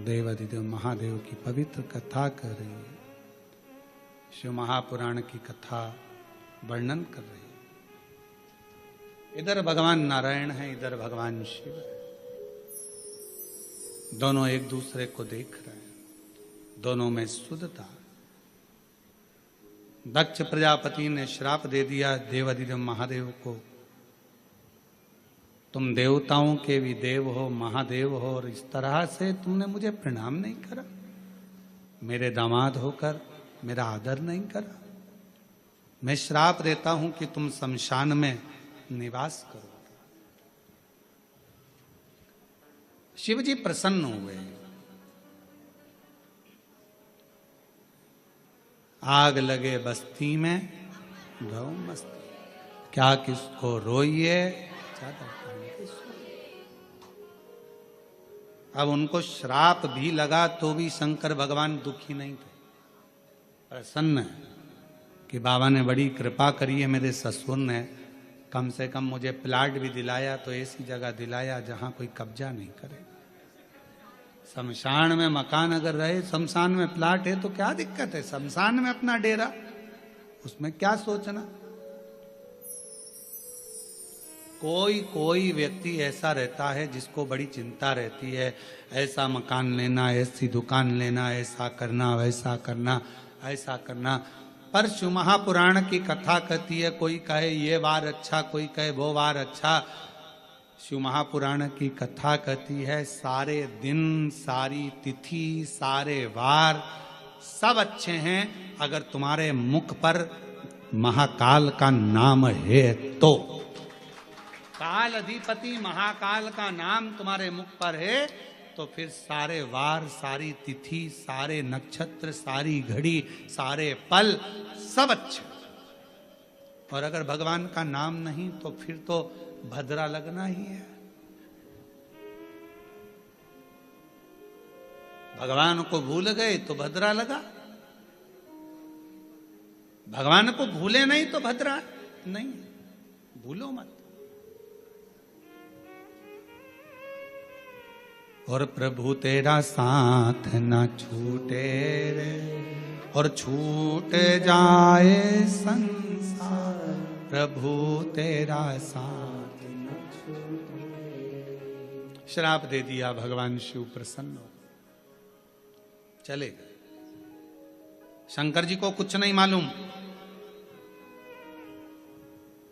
देवाधिदेव महादेव की पवित्र कथा कर रही है, शिव महापुराण की कथा वर्णन कर रही है। इधर भगवान नारायण है, इधर भगवान शिव है। दोनों एक दूसरे को देख रहे हैं, दोनों में शुद्धता। दक्ष प्रजापति ने श्राप दे दिया देवाधिदेव महादेव को, तुम देवताओं के भी देव हो, महादेव हो, और इस तरह से तुमने मुझे प्रणाम नहीं करा, मेरे दामाद होकर मेरा आदर नहीं करा। मैं श्राप देता हूं कि तुम शमशान में निवास करो। शिव जी प्रसन्न हुए। आग लगे बस्ती में गौ मस्ती, क्या किसको रोइए चादर तान के सोइए। अब उनको श्राप भी लगा तो भी शंकर भगवान दुखी नहीं थे, प्रसन्न है कि बाबा ने बड़ी कृपा करी है, मेरे ससुर ने कम से कम मुझे प्लाट भी दिलाया, तो ऐसी जगह दिलाया जहां कोई कब्जा नहीं करे। शमशान में मकान अगर रहे, शमशान में प्लाट है तो क्या दिक्कत है, शमशान में अपना डेरा, उसमें क्या सोचना। कोई कोई व्यक्ति ऐसा रहता है जिसको बड़ी चिंता रहती है, ऐसा मकान लेना, ऐसी दुकान लेना, ऐसा करना, वैसा करना, ऐसा करना। पर शिव महापुराण की कथा कहती है, कोई कहे ये वार अच्छा, कोई कहे वो वार अच्छा। शिव महापुराण की कथा कहती है सारे दिन, सारी तिथि, सारे वार सब अच्छे हैं अगर तुम्हारे मुख पर महाकाल का नाम है तो। काल अधिपति महाकाल का नाम तुम्हारे मुख पर है तो फिर सारे वार, सारी तिथि, सारे नक्षत्र, सारी घड़ी, सारे पल सब अच्छे। और अगर भगवान का नाम नहीं तो फिर तो भद्रा लगना ही है। भगवान को भूल गए तो भद्रा लगा, भगवान को भूले नहीं तो भद्रा नहीं। भूलो मत। और प्रभु तेरा साथ न छूटे रे, और छूट जाए संसार, प्रभु तेरा साथ न छूटे। श्राप दे दिया, भगवान शिव प्रसन्न हो चले गए। शंकर जी को कुछ नहीं मालूम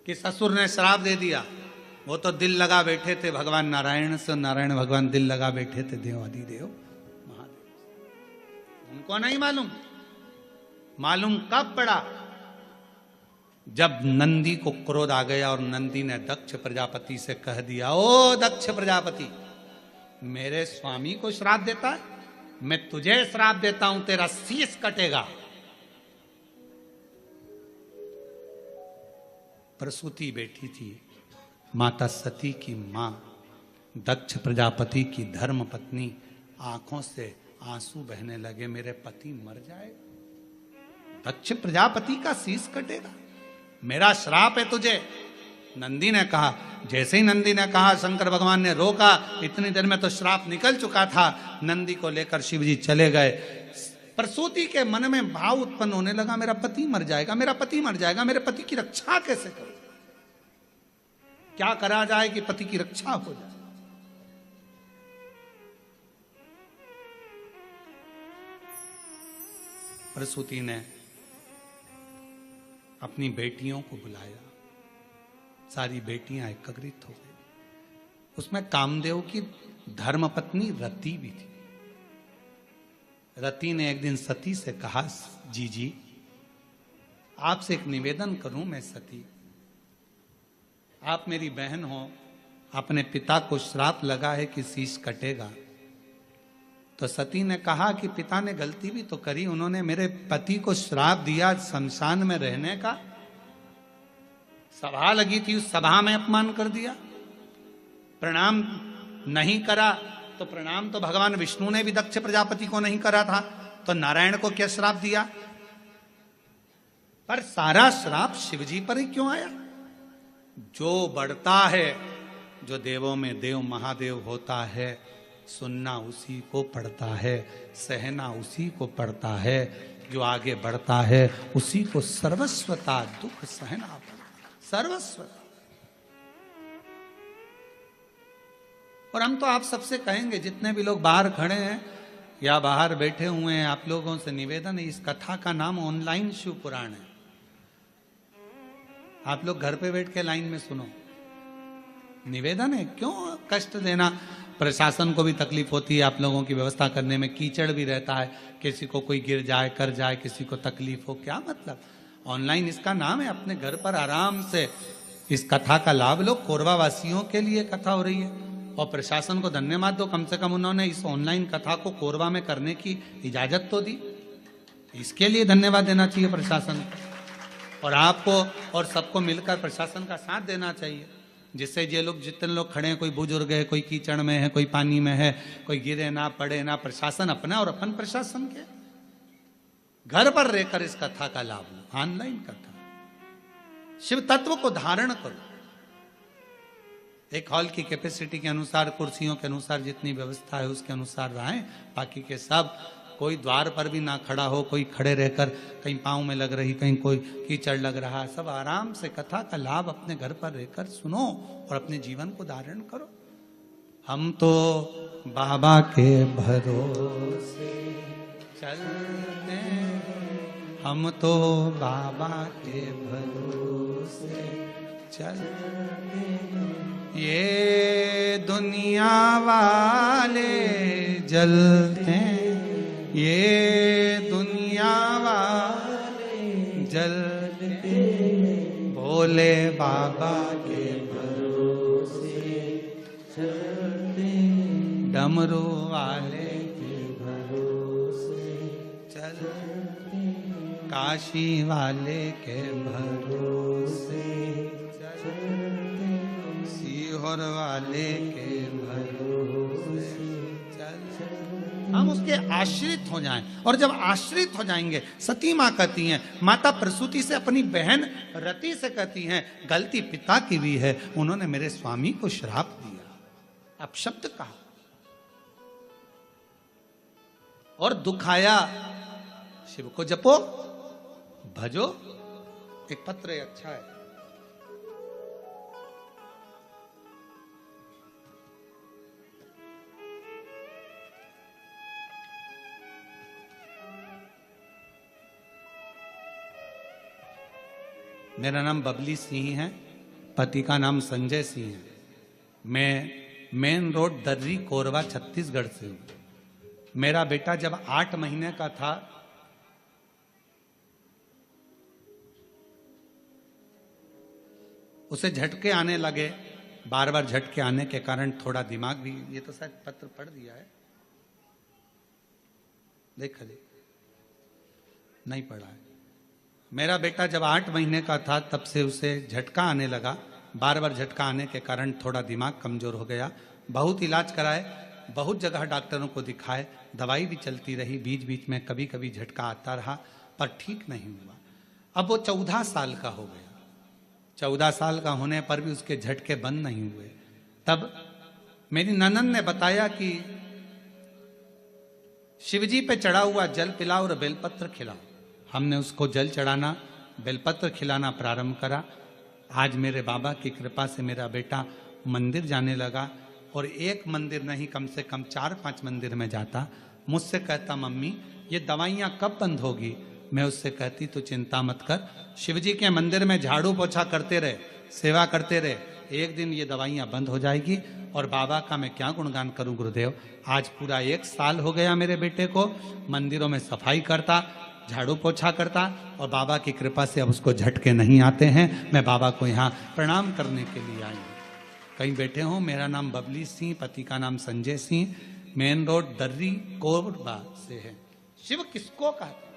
कि ससुर ने श्राप दे दिया। वो तो दिल लगा बैठे थे भगवान नारायण से, नारायण भगवान दिल लगा बैठे थे देवाधिदेव महादेव। उनको नहीं मालूम। मालूम कब पड़ा? जब नंदी को क्रोध आ गया और नंदी ने दक्ष प्रजापति से कह दिया, ओ दक्ष प्रजापति, मेरे स्वामी को श्राप देता है, मैं तुझे श्राप देता हूं, तेरा शीश कटेगा। प्रसूति बैठी थी, माता सती की मां, दक्ष प्रजापति की धर्म पत्नी, आंखों से आंसू बहने लगे, मेरे पति मर जाएगा, दक्ष प्रजापति का शीश कटेगा, मेरा श्राप है तुझे। नंदी ने कहा, जैसे ही नंदी ने कहा शंकर भगवान ने रोका, इतनी देर में तो श्राप निकल चुका था। नंदी को लेकर शिव जी चले गए। प्रसूति के मन में भाव उत्पन्न होने लगा, मेरा पति मर जाएगा, मेरा पति मर जाएगा, मेरे पति की रक्षा कैसे करूं, क्या करा जाए कि पति की रक्षा हो जाए। प्रसूति ने अपनी बेटियों को बुलाया, सारी बेटियां एकत्रित हो गई। उसमें कामदेव की धर्मपत्नी रति भी थी। रति ने एक दिन सती से कहा, जी आपसे एक निवेदन करूं मैं सती, आप मेरी बहन हो, अपने पिता को श्राप लगा है कि शीश कटेगा। तो सती ने कहा कि पिता ने गलती भी तो करी, उन्होंने मेरे पति को श्राप दिया शमशान में रहने का, सभा लगी थी उस सभा में अपमान कर दिया, प्रणाम नहीं करा। तो प्रणाम तो भगवान विष्णु ने भी दक्ष प्रजापति को नहीं करा था, तो नारायण को क्या श्राप दिया? पर सारा श्राप शिवजी पर ही क्यों आया? जो बढ़ता है, जो देवों में देव महादेव होता है, सुनना उसी को पड़ता है, सहना उसी को पड़ता है, जो आगे बढ़ता है उसी को सर्वस्वता दुख सहना पड़ता, सर्वस्वता। और हम तो आप सबसे कहेंगे, जितने भी लोग बाहर खड़े हैं या बाहर बैठे हुए हैं, आप लोगों से निवेदन है, इस कथा का नाम ऑनलाइन शिव पुराण है। आप लोग घर पे बैठ के लाइन में सुनो, निवेदन है, क्यों कष्ट देना। प्रशासन को भी तकलीफ होती है आप लोगों की व्यवस्था करने में, कीचड़ भी रहता है, किसी को कोई गिर जाए कर जाए, किसी को तकलीफ हो, क्या मतलब। ऑनलाइन इसका नाम है, अपने घर पर आराम से इस कथा का लाभ लो। कोरबा वासियों के लिए कथा हो रही है और प्रशासन को धन्यवाद दो, कम से कम उन्होंने इस ऑनलाइन कथा को कोरबा में करने की इजाजत तो दी, इसके लिए धन्यवाद देना चाहिए प्रशासन को। और आपको और सबको मिलकर प्रशासन का साथ देना चाहिए, जिससे ये लोग जितने लोग खड़े हैं, कोई बुजुर्ग है, कोई कीचड़ में है, कोई पानी में है, कोई गिरे ना पड़े ना, प्रशासन अपना और अपन प्रशासन के। घर पर रहकर इस कथा का लाभ लो, ऑनलाइन कथा। शिव तत्व को धारण करो, एक हॉल की कैपेसिटी के अनुसार, कुर्सियों के अनुसार जितनी व्यवस्था है उसके अनुसार रहें, बाकी के सब कोई द्वार पर भी ना खड़ा हो, कोई खड़े रहकर कहीं पाँव में लग रही, कहीं कोई कीचड़ लग रहा, सब आराम से कथा का लाभ अपने घर पर रहकर सुनो और अपने जीवन को धारण करो। हम तो बाबा के भरोसे चलते, हम तो बाबा के भरोसे चलते, ये दुनिया वाले जलते, ये दुनिया वाले जलते, भोले बाबा के भरोसे चलते, डमरू वाले के भरोसे चलते, काशी वाले के भरोसे चलते, सीहोर वाले के भरोसे चलते। हम उसके आश्रित हो जाएं, और जब आश्रित हो जाएंगे, सती माँ कहती हैं, माता प्रसूति से अपनी बहन रति से कहती हैं, गलती पिता की भी है, उन्होंने मेरे स्वामी को श्राप दिया, अपशब्द कहा और दुखाया। शिव को जपो, भजो। एक पत्र अच्छा है, मेरा नाम बबली सिंह है, पति का नाम संजय सिंह है। मैं मेन रोड दर्री कोरबा छत्तीसगढ़ से हूं। मेरा बेटा जब 8 महीने का था, उसे झटके आने लगे, बार बार झटके आने के कारण थोड़ा दिमाग भी, ये तो शायद पत्र पढ़ दिया है, देख ले, नहीं पढ़ा है। मेरा बेटा जब 8 महीने का था तब से उसे झटका आने लगा, बार बार झटका आने के कारण थोड़ा दिमाग कमजोर हो गया। बहुत इलाज कराए, बहुत जगह डॉक्टरों को दिखाए, दवाई भी चलती रही, बीच बीच में कभी कभी झटका आता रहा, पर ठीक नहीं हुआ। अब वो 14 साल का हो गया। 14 साल का होने पर भी उसके झटके बंद नहीं हुए। तब मेरी ननद ने बताया कि शिवजी पे चढ़ा हुआ जल पिलाओ और बेलपत्र खिलाओ। हमने उसको जल चढ़ाना, बेलपत्र खिलाना प्रारंभ करा। आज मेरे बाबा की कृपा से मेरा बेटा मंदिर जाने लगा, और एक मंदिर नहीं, कम से कम 4-5 मंदिर में जाता। मुझसे कहता, मम्मी ये दवाइयाँ कब बंद होगी? मैं उससे कहती, तो चिंता मत कर, शिवजी के मंदिर में झाड़ू पोछा करते रहे, सेवा करते रहे, एक दिन ये दवाइयाँ बंद हो जाएगी। और बाबा का मैं क्या गुणगान करूं गुरुदेव। आज पूरा 1 साल हो गया मेरे बेटे को, मंदिरों में सफाई करता, झाड़ू पोछा करता, और बाबा की कृपा से अब उसको झटके नहीं आते हैं। मैं बाबा को यहाँ प्रणाम करने के लिए आई हूँ। कहीं बैठे हो, मेरा नाम बबली सिंह, पति का नाम संजय सिंह, मेन रोड दर्री कोरबा से है। शिव किसको कहते हैं?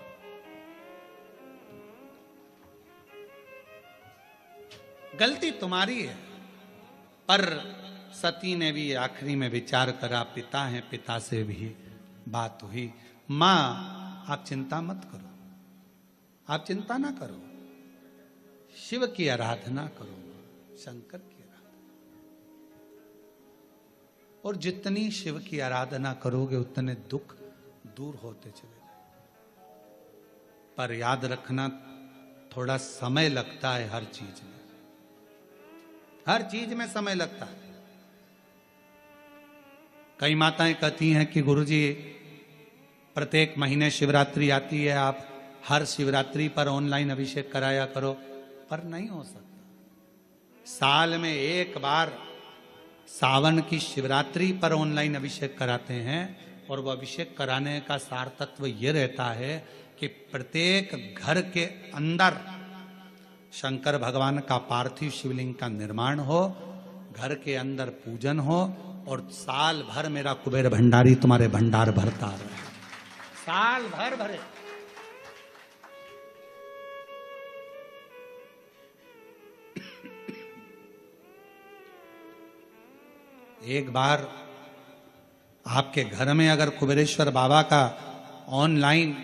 गलती तुम्हारी है, पर सती ने भी आखिरी में विचार करा, पिता है, पिता से भी बात हुई। मां आप चिंता मत करो, आप चिंता ना करो, शिव की आराधना करो, शंकर की आराधना। और जितनी शिव की आराधना करोगे उतने दुख दूर होते चले जाए। पर याद रखना, थोड़ा समय लगता है हर चीज में, हर चीज में समय लगता है। कई माताएं कहती हैं कि गुरुजी प्रत्येक महीने शिवरात्रि आती है, आप हर शिवरात्रि पर ऑनलाइन अभिषेक कराया करो, पर नहीं हो सकता। साल में एक बार सावन की शिवरात्रि पर ऑनलाइन अभिषेक कराते हैं, और वह अभिषेक कराने का सार तत्व ये रहता है कि प्रत्येक घर के अंदर शंकर भगवान का पार्थिव शिवलिंग का निर्माण हो, घर के अंदर पूजन हो, और साल भर मेरा कुबेर भंडारी तुम्हारे भंडार भरता रहे, साल भर भरे। एक बार आपके घर में अगर कुबेरेश्वर बाबा का ऑनलाइन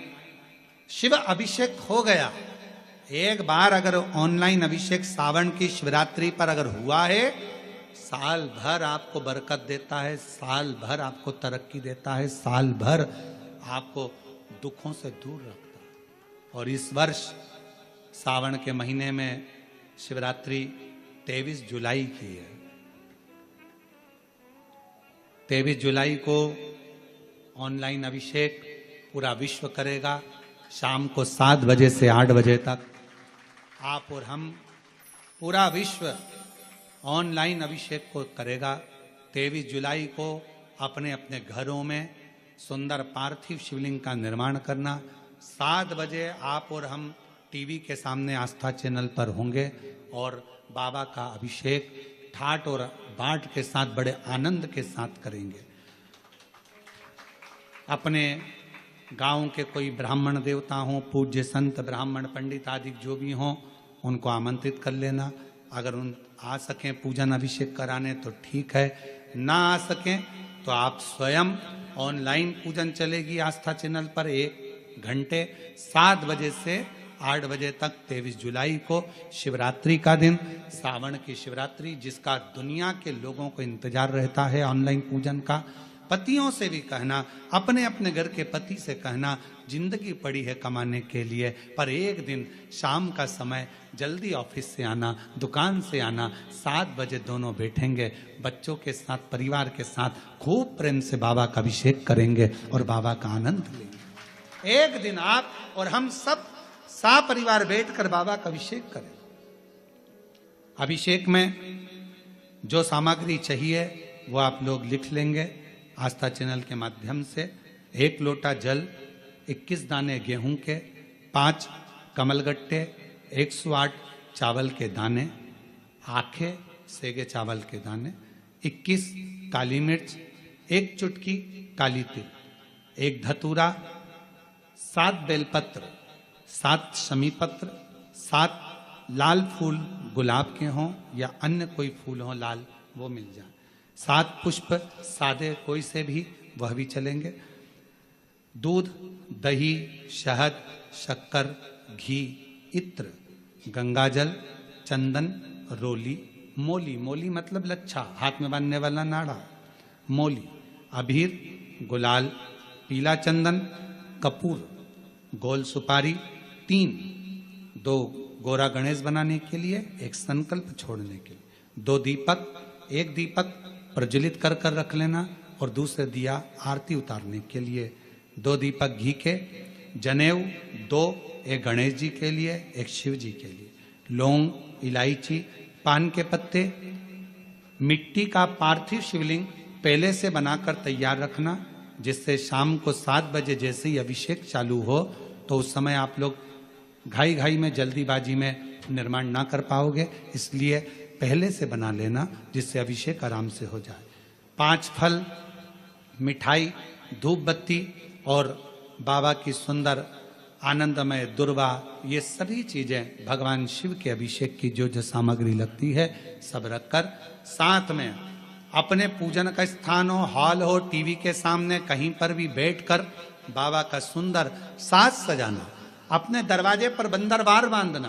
शिव अभिषेक हो गया, एक बार अगर ऑनलाइन अभिषेक सावन की शिवरात्रि पर अगर हुआ है, साल भर आपको बरकत देता है, साल भर आपको तरक्की देता है, साल भर आपको दुखों से दूर रखता है। और इस वर्ष सावन के महीने में शिवरात्रि 23 जुलाई की है। 23 जुलाई को ऑनलाइन अभिषेक पूरा विश्व करेगा। शाम को 7 बजे से 8 बजे तक आप और हम, पूरा विश्व ऑनलाइन अभिषेक को करेगा। 23 जुलाई को अपने अपने घरों में सुंदर पार्थिव शिवलिंग का निर्माण करना। 7 बजे आप और हम टीवी के सामने आस्था चैनल पर होंगे और बाबा का अभिषेक ठाट और बाट के साथ बड़े आनंद के साथ करेंगे। अपने गांव के कोई ब्राह्मण देवता हों, पूज्य संत ब्राह्मण पंडित आदि जो भी हों, उनको आमंत्रित कर लेना। अगर उन आ सकें पूजन अभिषेक कराने तो ठीक है, ना आ सकें तो आप स्वयं ऑनलाइन पूजन चलेगी आस्था चैनल पर 1 घंटे 7 बजे से 8 बजे तक 23 जुलाई को शिवरात्रि का दिन, सावन की शिवरात्रि, जिसका दुनिया के लोगों को इंतजार रहता है ऑनलाइन पूजन का। पतियों से भी कहना, अपने अपने घर के पति से कहना, जिंदगी पड़ी है कमाने के लिए, पर एक दिन शाम का समय जल्दी ऑफिस से आना, दुकान से आना, 7 बजे दोनों बैठेंगे, बच्चों के साथ, परिवार के साथ खूब प्रेम से बाबा का अभिषेक करेंगे और बाबा का आनंद लेंगे। एक दिन आप और हम सब परिवार बैठकर बाबा का अभिषेक करें। अभिषेक में जो सामग्री चाहिए वो आप लोग लिख लेंगे आस्था चैनल के माध्यम से। 1 लोटा जल, 21 दाने गेहूं के, 5 कमलगट्टे, 108 चावल के दाने, आखे सेगे चावल के दाने, 21 काली मिर्च, 1 चुटकी काली तिल, 1 धतूरा, 7 बेलपत्र, 7 शमी पत्र, 7 लाल फूल गुलाब के हों या अन्य कोई फूल हो लाल, वो मिल जाए, 7 पुष्प सादे कोई से भी, वह भी चलेंगे। दूध, दही, शहद, शक्कर, घी, इत्र, गंगाजल, चंदन, रोली, मोली, मोली मतलब लच्छा, हाथ में बांधने वाला नाड़ा, मोली, अबीर, गुलाल, पीला चंदन, कपूर, गोल सुपारी, 2 गोरा गणेश बनाने के लिए, 1 संकल्प छोड़ने के लिए, 2 दीपक, 1 दीपक प्रज्वलित कर कर रख लेना और दूसरे दिया आरती उतारने के लिए, 2 दीपक घी के, जनेऊ 2, 1 गणेश जी के लिए, 1 शिव जी के लिए, लौंग, इलायची, पान के पत्ते, मिट्टी का पार्थिव शिवलिंग पहले से बनाकर तैयार रखना, जिससे शाम को 7 बजे जैसे ही अभिषेक चालू हो तो उस समय आप लोग घाई घाई में, जल्दीबाजी में निर्माण ना कर पाओगे, इसलिए पहले से बना लेना जिससे अभिषेक आराम से हो जाए। 5 फल, मिठाई, धूप बत्ती और बाबा की सुंदर आनंदमय दुर्वा, ये सभी चीजें भगवान शिव के अभिषेक की जो जो सामग्री लगती है सब रखकर, साथ में अपने पूजन का स्थान हो, हॉल हो, टीवी के सामने कहीं पर भी बैठकर बाबा का सुंदर साज सजाना, अपने दरवाजे पर बंदरवार बांधना,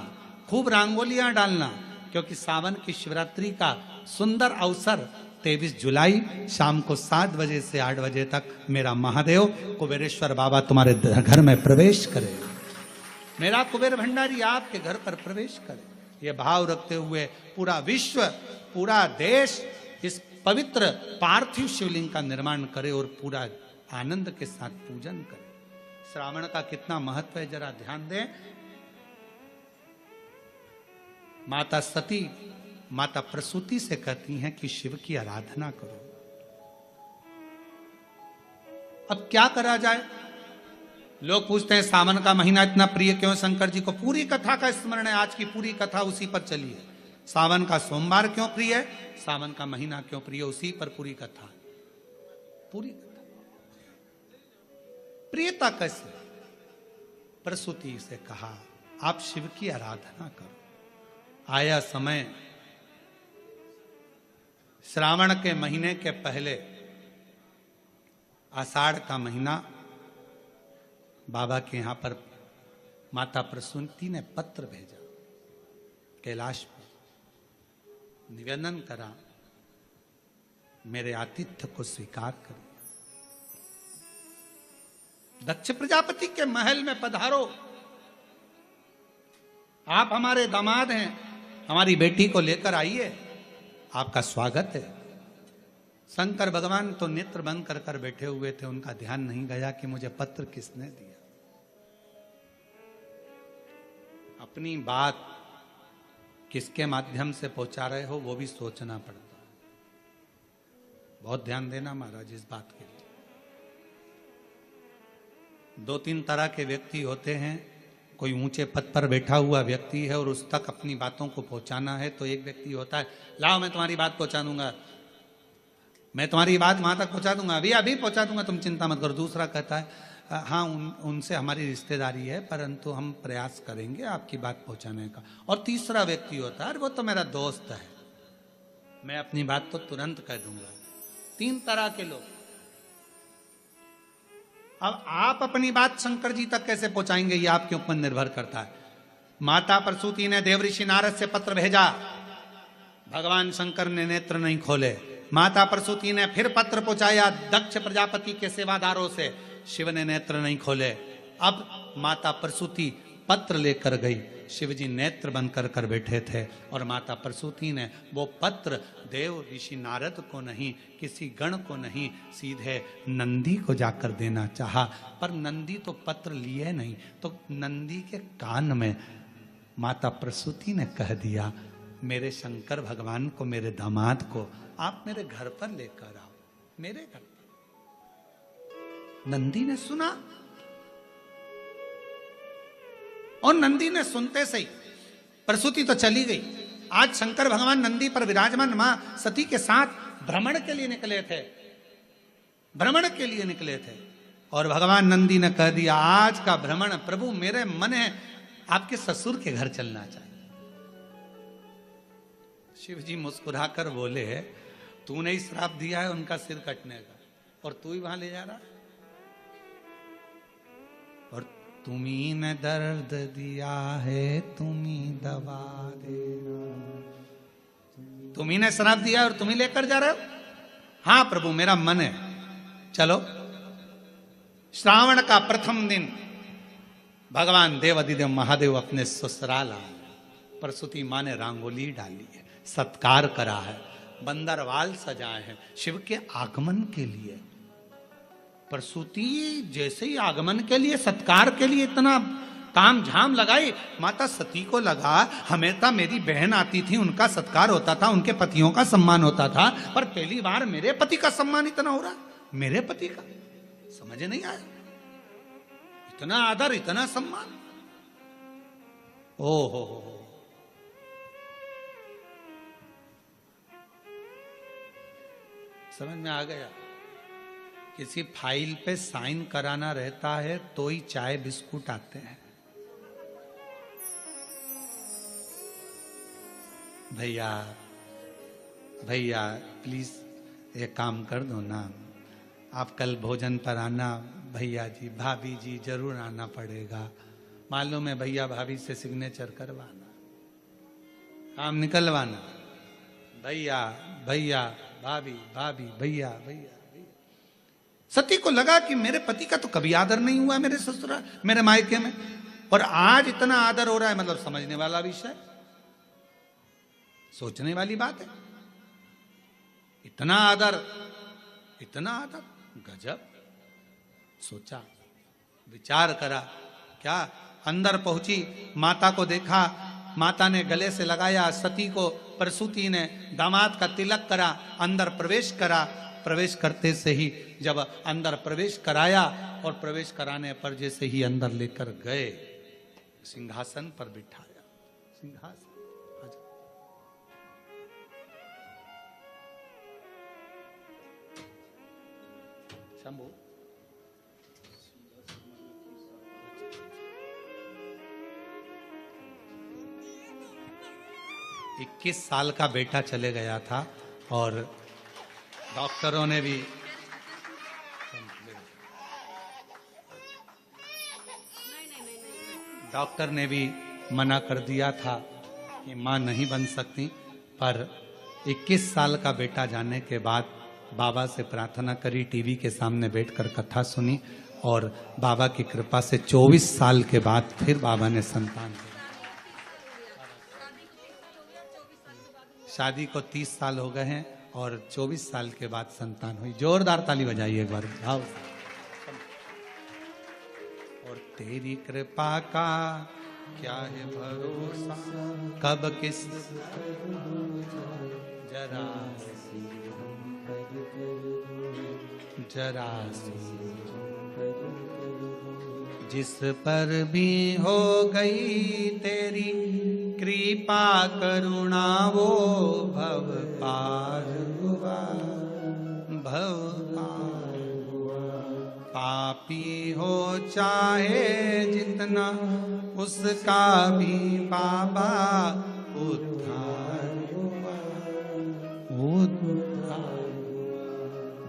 खूब रंगोलियां डालना, क्योंकि सावन की शिवरात्रि का सुंदर अवसर 23 जुलाई शाम को 7 बजे से 8 बजे तक मेरा महादेव कुबेरेश्वर बाबा तुम्हारे घर में प्रवेश करे, मेरा कुबेर भंडारी आपके घर पर प्रवेश करे। ये भाव रखते हुए पूरा विश्व, पूरा देश इस पवित्र पार्थिव शिवलिंग का निर्माण करे और पूरा आनंद के साथ पूजन करे। श्रावण का कितना महत्व है जरा ध्यान दें। माता सती, माता प्रसूति से कहती हैं कि शिव की आराधना करो। अब क्या करा जाए? लोग पूछते हैं सावन का महीना इतना प्रिय क्यों शंकर जी को? पूरी कथा का स्मरण है, आज की पूरी कथा उसी पर चली है। सावन का सोमवार क्यों प्रिय है, सावन का महीना क्यों प्रिय, उसी पर पूरी कथा, पूरी कथा। प्रियता कैसे? प्रसूति से कहा आप शिव की आराधना करो। आया समय, श्रावण के महीने के पहले आषाढ़ का महीना, बाबा के यहां पर माता प्रसूति ने पत्र भेजा, कैलाश पर निवेदन करा मेरे आतिथ्य को स्वीकार करिए। दक्ष प्रजापति के महल में पधारो, आप हमारे दामाद हैं, हमारी बेटी को लेकर आइए, आपका स्वागत है। शंकर भगवान तो नेत्र बंद कर कर बैठे हुए थे, उनका ध्यान नहीं गया कि मुझे पत्र किसने दिया। अपनी बात किसके माध्यम से पहुंचा रहे हो वो भी सोचना पड़ता है। बहुत ध्यान देना महाराज इस बात के लिए। दो तीन तरह के व्यक्ति होते हैं। कोई ऊंचे पद पर बैठा हुआ व्यक्ति है और उस तक अपनी बातों को पहुंचाना है, तो एक व्यक्ति होता है, लाओ मैं तुम्हारी बात पहुंचा दूंगा, मैं तुम्हारी बात वहां तक पहुंचा दूंगा, अभी अभी पहुंचा दूंगा, तुम चिंता मत करो। दूसरा कहता है, हाँ उनसे हमारी रिश्तेदारी है, परंतु हम प्रयास करेंगे आपकी बात पहुंचाने का। और तीसरा व्यक्ति होता है, वो तो मेरा दोस्त है, मैं अपनी बात तो तुरंत कह दूंगा। तीन तरह के लोग। अब आप अपनी बात शंकर जी तक कैसे पहुंचाएंगे, ये आपके ऊपर निर्भर करता है। माता प्रसूति ने देव ऋषि नारद से पत्र भेजा, भगवान शंकर ने नेत्र नहीं खोले। माता प्रसूति ने फिर पत्र पहुंचाया दक्ष प्रजापति के सेवादारों से, शिव ने नेत्र नहीं खोले। अब माता प्रसूति पत्र लेकर गई, शिव जी नेत्र बंद कर कर बैठे थे और माता प्रसूति ने वो पत्र देव ऋषि नारद को नहीं, किसी गण को नहीं, सीधे नंदी को जाकर देना चाहा। पर नंदी तो पत्र लिए नहीं, तो नंदी के कान में माता प्रसूति ने कह दिया, मेरे शंकर भगवान को, मेरे दामाद को आप मेरे घर पर लेकर आओ, मेरे घर पर। नंदी ने सुना और नंदी ने सुनते सही प्रसूति तो चली गई। आज शंकर भगवान नंदी पर विराजमान मां सती के साथ भ्रमण के लिए निकले थे, भ्रमण के लिए निकले थे। और भगवान नंदी ने कह दिया, आज का भ्रमण प्रभु मेरे मन है आपके ससुर के घर चलना चाहिए। शिव जी मुस्कुराकर बोले, तूने ही श्राप दिया है उनका सिर कटने का, और तू ही वहां ले जा रहा है। और तुम्ही ने दर्द दिया है, तुम्ही दवा देना। तुम्ही ने श्राप दिया और तुम्ही लेकर जा रहे हो? हाँ प्रभु मेरा मन है, चलो। श्रावण का प्रथम दिन भगवान देवाधिदेव महादेव अपने ससुराल आए। प्रसूति मां ने रंगोली डाली है, सत्कार करा है, बंदरवाल सजाए हैं शिव के आगमन के लिए। प्रसूति जैसे ही आगमन के लिए, सत्कार के लिए इतना ताम झाम लगाई। माता सती को लगा, हमेशा मेरी बहन आती थी, उनका सत्कार होता था, उनके पतियों का सम्मान होता था, पर पहली बार मेरे पति का सम्मान इतना हो रहा, मेरे पति का समझ नहीं आया। इतना आदर, इतना सम्मान, ओ हो। समझ में आ गया। किसी फाइल पे साइन कराना रहता है तो ही चाय बिस्कुट आते हैं। भैया भैया प्लीज एक काम कर दो ना, आप कल भोजन पर आना। भैया जी भाभी जी जरूर आना पड़ेगा, मालूम है भैया भाभी से सिग्नेचर करवाना, काम निकलवाना। भैया भैया भाभी भाभी भैया भैया। सती को लगा कि मेरे पति का तो कभी आदर नहीं हुआ मेरे ससुराल, मेरे मायके में, और आज इतना आदर हो रहा है, मतलब समझने वाला विषय, सोचने वाली बात है। इतना आदर, इतना आदर, गजब। सोचा, विचार करा, क्या अंदर पहुंची, माता को देखा, माता ने गले से लगाया, सती को प्रसूति ने दामाद का तिलक करा, अंदर प्रवेश करा। प्रवेश करते से ही जब अंदर प्रवेश कराया और प्रवेश कराने पर जैसे ही अंदर लेकर गए, सिंहासन पर बिठाया। सिंहासन शंभू 21 साल का बेटा चले गया था और डॉक्टरों ने भी मना कर दिया था कि मां नहीं बन सकती, पर 21 साल का बेटा जाने के बाद बाबा से प्रार्थना करी, टीवी के सामने बैठकर कथा सुनी और बाबा की कृपा से 24 साल के बाद फिर बाबा ने संतान दी। शादी को 30 साल हो गए हैं और 24 साल के बाद संतान हुई। जोरदार ताली बजाइए एक बार भाव से। और तेरी कृपा का क्या है भरोसा, कब किस जरा जरा जिस पर भी हो गई तेरी कृपा करुणा वो भव पार हुआ, भव पार हुआ। पापी हो चाहे जितना उसका भी बाबा उद्धार हुआ, उद्धार।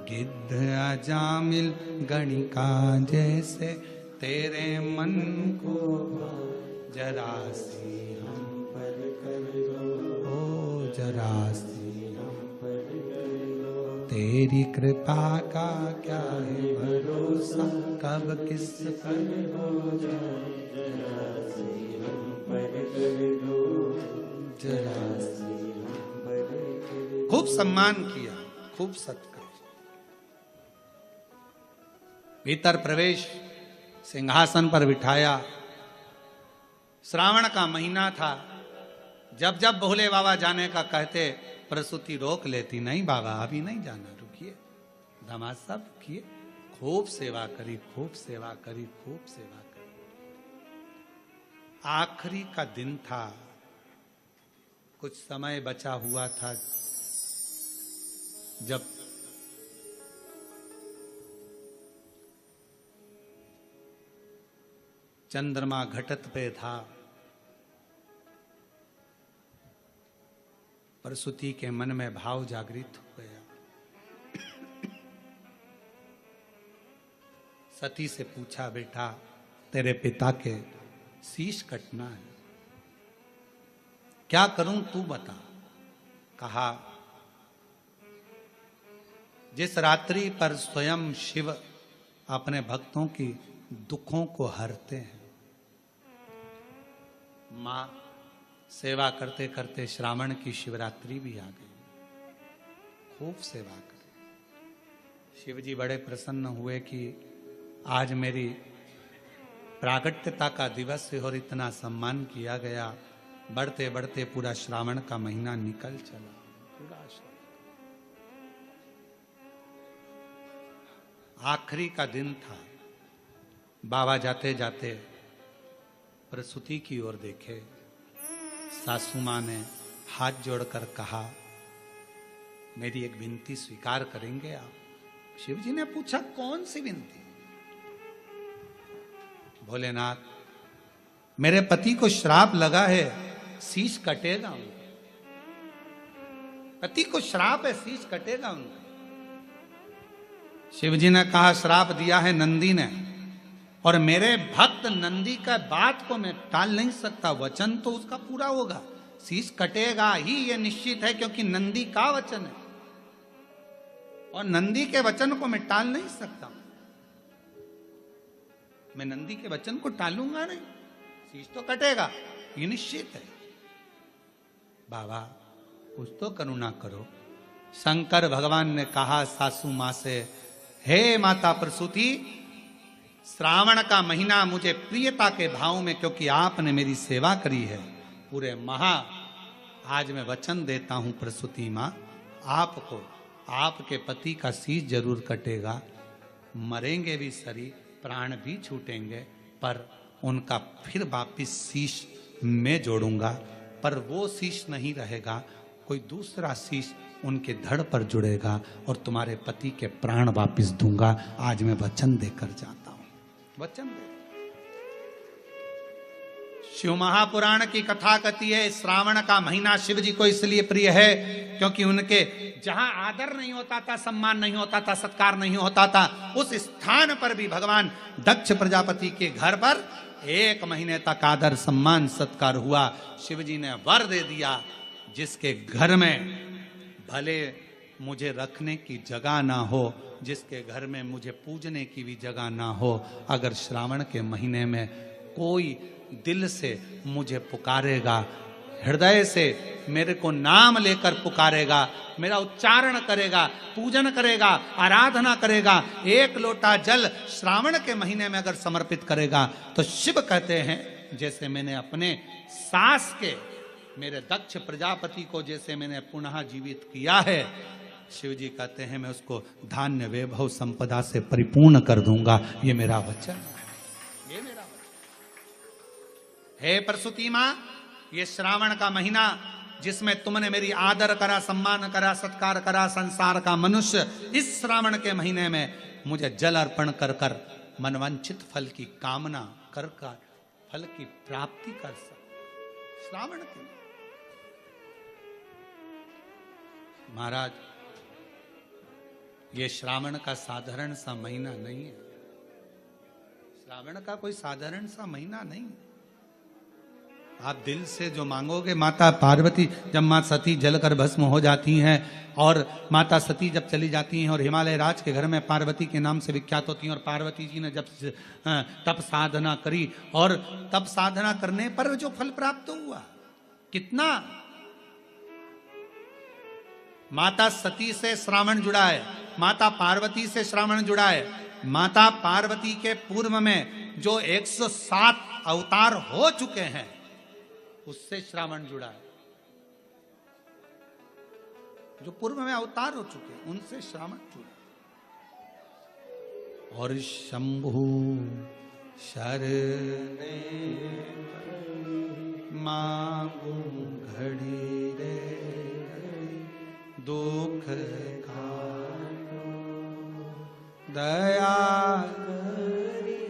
गिद्ध अजामिल गणिका जैसे तेरे मन को जरा सी हम पर कर दो, ओ जरा सी हम पर कर दो। तेरी कृपा का क्या है भरोसा, कब किस पर हो जाए, जरा सी हम पर कर दो, जरा सी हम पर कर दो। खूब सम्मान किया, खूब सत्कार। भीतर प्रवेश, सिंहासन पर बिठाया। श्रावण का महीना था। जब जब भोले बाबा जाने का कहते, प्रसूति रोक लेती, नहीं बाबा अभी नहीं जाना, रुकिए। दामाद साहब किए, खूब सेवा करी, खूब सेवा करी, खूब सेवा करी। आखिरी का दिन था, कुछ समय बचा हुआ था। जब चंद्रमा घटत पे था, प्रसूति के मन में भाव जागृत हो गया। सती से पूछा, बेटा तेरे पिता के शीश कटना है, क्या करूं तू बता। कहा, जिस रात्रि पर स्वयं शिव अपने भक्तों की दुखों को हरते हैं, मां सेवा करते करते श्रावण की शिवरात्रि भी आ गई, खूब सेवा करी। शिव जी बड़े प्रसन्न हुए कि आज मेरी प्रागट्यता का दिवस है और इतना सम्मान किया गया। बढ़ते बढ़ते पूरा श्रावण का महीना निकल चला, पूरा आखिरी का दिन था। बाबा जाते जाते प्रसूति की ओर देखे। सासू मां ने हाथ जोड़कर कहा, मेरी एक विनती स्वीकार करेंगे आप। शिव जी ने पूछा, कौन सी विनती। भोलेनाथ, मेरे पति को श्राप लगा है, शीश कटेगा उनका। पति को श्राप है, शीश कटेगा उनका। शिव जी ने कहा, श्राप दिया है नंदी ने, और मेरे भक्त नंदी का बात को मैं टाल नहीं सकता। वचन तो उसका पूरा होगा, शीश कटेगा ही, ये निश्चित है, क्योंकि नंदी का वचन है और नंदी के वचन को मैं टाल नहीं सकता। मैं नंदी के वचन को टालूंगा नहीं, शीश तो कटेगा, ये निश्चित है। बाबा कुछ तो करुणा करो। शंकर भगवान ने कहा सासू मां से, हे माता प्रसूति, श्रावण का महीना मुझे प्रियता के भाव में, क्योंकि आपने मेरी सेवा करी है पूरे आज मैं वचन देता हूं प्रसूति मां, आपको आपके पति का शीश जरूर कटेगा, मरेंगे भी सरी, प्राण भी छूटेंगे, पर उनका फिर वापिस शीश मैं जोड़ूंगा। पर वो शीश नहीं रहेगा, कोई दूसरा शीश उनके धड़ पर जुड़ेगा और तुम्हारे पति के प्राण वापिस दूंगा। आज मैं वचन देकर जाता हूं, वचन दे। शिव महापुराण की कथा कहती है, श्रावण का महीना शिव जी को इसलिए प्रिय है क्योंकि उनके जहां आदर नहीं होता था, सम्मान नहीं होता था, सत्कार नहीं होता था, उस स्थान पर भी भगवान दक्ष प्रजापति के घर पर 1 महीने तक आदर सम्मान सत्कार हुआ। शिव जी ने वर दे दिया, जिसके घर में भले मुझे रखने की जगह ना हो, जिसके घर में मुझे पूजने की भी जगह ना हो, अगर श्रावण के महीने में कोई दिल से मुझे पुकारेगा, हृदय से मेरे को नाम लेकर पुकारेगा, मेरा उच्चारण करेगा, पूजन करेगा, आराधना करेगा, एक लोटा जल श्रावण के महीने में अगर समर्पित करेगा, तो शिव कहते हैं जैसे मैंने अपने सास के मेरे दक्ष प्रजापति को जैसे मैंने पुनः जीवित किया है, शिव जी कहते हैं मैं उसको धान्य वैभव संपदा से परिपूर्ण कर दूंगा। ये मेरा वचन है, ये मेरा वचन है। प्रसूति मां, ये श्रावण का महीना जिसमें तुमने मेरी आदर करा, सम्मान करा, सत्कार करा, संसार का मनुष्य इस श्रावण के महीने में मुझे जल अर्पण कर कर मनवांछित फल की कामना कर कर फल की प्राप्ति कर सक। श्रावण के महाराज, ये श्रावण का साधारण सा महीना नहीं है, श्रावण का कोई साधारण सा महीना नहीं। आप दिल से जो मांगोगे, माता पार्वती जब मां सती जलकर भस्म हो जाती हैं और माता सती जब चली जाती हैं और हिमालय राज के घर में पार्वती के नाम से विख्यात होती हैं, और पार्वती जी ने जब तप साधना करी और तप साधना करने पर जो फल प्राप्त हुआ, कितना माता सती से श्रावण जुड़ा है, माता पार्वती से श्रावण जुड़ा है। माता पार्वती के पूर्व में जो 107 अवतार हो चुके हैं उससे श्रावण जुड़ा है, जो पूर्व में अवतार हो चुके हैं उनसे श्रावण जुड़ा। और शंभु शरणे मांगू घड़ी रे दुख काटो दया करी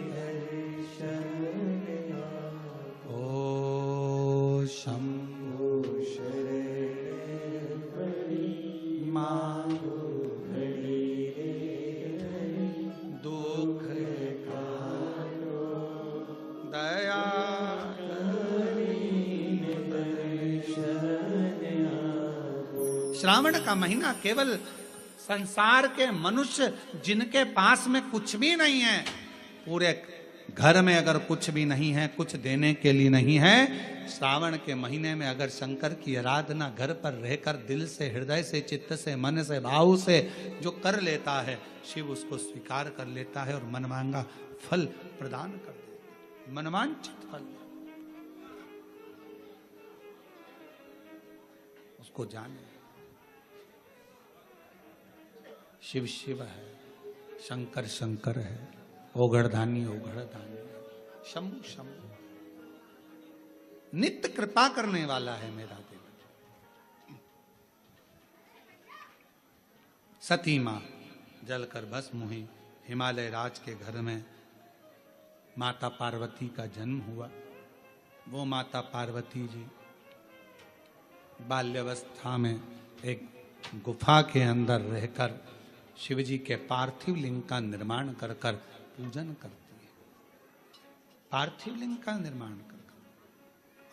दर्शन ओ शंभु शरणे मांगो घड़ी रे दुख काटो दया श्रावण का महीना केवल संसार के मनुष्य जिनके पास में कुछ भी नहीं है, पूरे घर में अगर कुछ भी नहीं है, कुछ देने के लिए नहीं है, श्रावण के महीने में अगर शंकर की आराधना घर पर रहकर दिल से, हृदय से, चित्त से, मन से, भाव से जो कर लेता है, शिव उसको स्वीकार कर लेता है और मनमांगा फल प्रदान कर देता है, मनवांछित फल। उसको जाने शिव शिव है, शंकर शंकर है, ओघड़दानी ओघड़दानी, शंभु शंभु, नित्य कृपा करने वाला है मेरा देव। सती मां जलकर भस्म हुई, हिमालय राज के घर में माता पार्वती का जन्म हुआ। वो माता पार्वती जी बाल्यावस्था में एक गुफा के अंदर रहकर शिवजी के पार्थिव लिंग का निर्माण कर कर पूजन करती है, पार्थिव लिंग का निर्माण कर।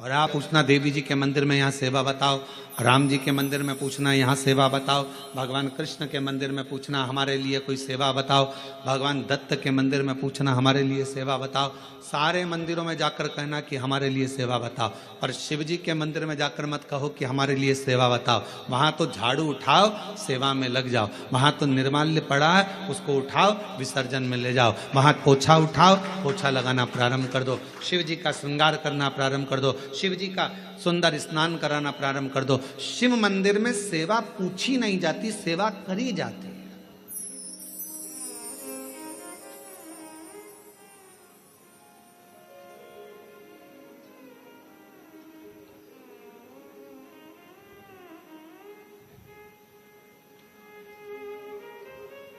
और आप पूछना देवी जी के मंदिर में यहाँ सेवा बताओ, राम जी के मंदिर में पूछना यहाँ सेवा बताओ, भगवान कृष्ण के मंदिर में पूछना हमारे लिए कोई सेवा बताओ, भगवान दत्त के मंदिर में पूछना हमारे लिए सेवा बताओ, सारे मंदिरों में जाकर कहना कि हमारे लिए सेवा बताओ। और शिव जी के मंदिर में जाकर मत कहो कि हमारे लिए सेवा बताओ, वहाँ तो झाड़ू उठाओ, सेवा में लग जाओ। वहाँ तो निर्माल्य पड़ा है, उसको उठाओ, विसर्जन में ले जाओ। वहाँ पोछा उठाओ, पोछा लगाना प्रारंभ कर दो, शिव जी का श्रृंगार करना प्रारंभ कर दो, शिव जी का सुंदर स्नान कराना प्रारंभ कर दो। शिव मंदिर में सेवा पूछी नहीं जाती, सेवा करी जाती है।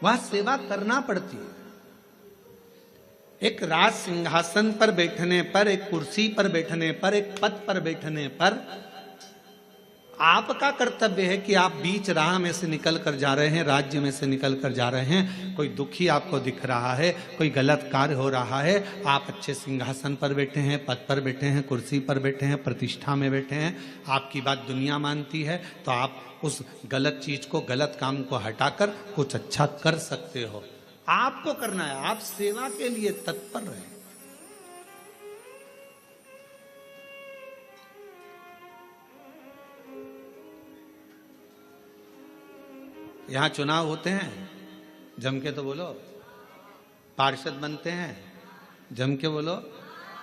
वहां सेवा करना पड़ती है। एक राज सिंहासन पर बैठने पर, एक कुर्सी पर बैठने पर, एक पद पर बैठने पर आपका कर्तव्य है कि आप बीच राह में से निकल कर जा रहे हैं, राज्य में से निकल कर जा रहे हैं, कोई दुखी आपको दिख रहा है, कोई गलत कार्य हो रहा है, आप अच्छे सिंहासन पर बैठे हैं, पद पर बैठे हैं, कुर्सी पर बैठे हैं, प्रतिष्ठा में बैठे हैं, आपकी बात दुनिया मानती है, तो आप उस गलत चीज को, गलत काम को हटाकर कुछ अच्छा कर सकते हो। आपको करना है, आप सेवा के लिए तत्पर रहें। यहां चुनाव होते हैं, जम के तो बोलो, पार्षद बनते हैं, जम के बोलो,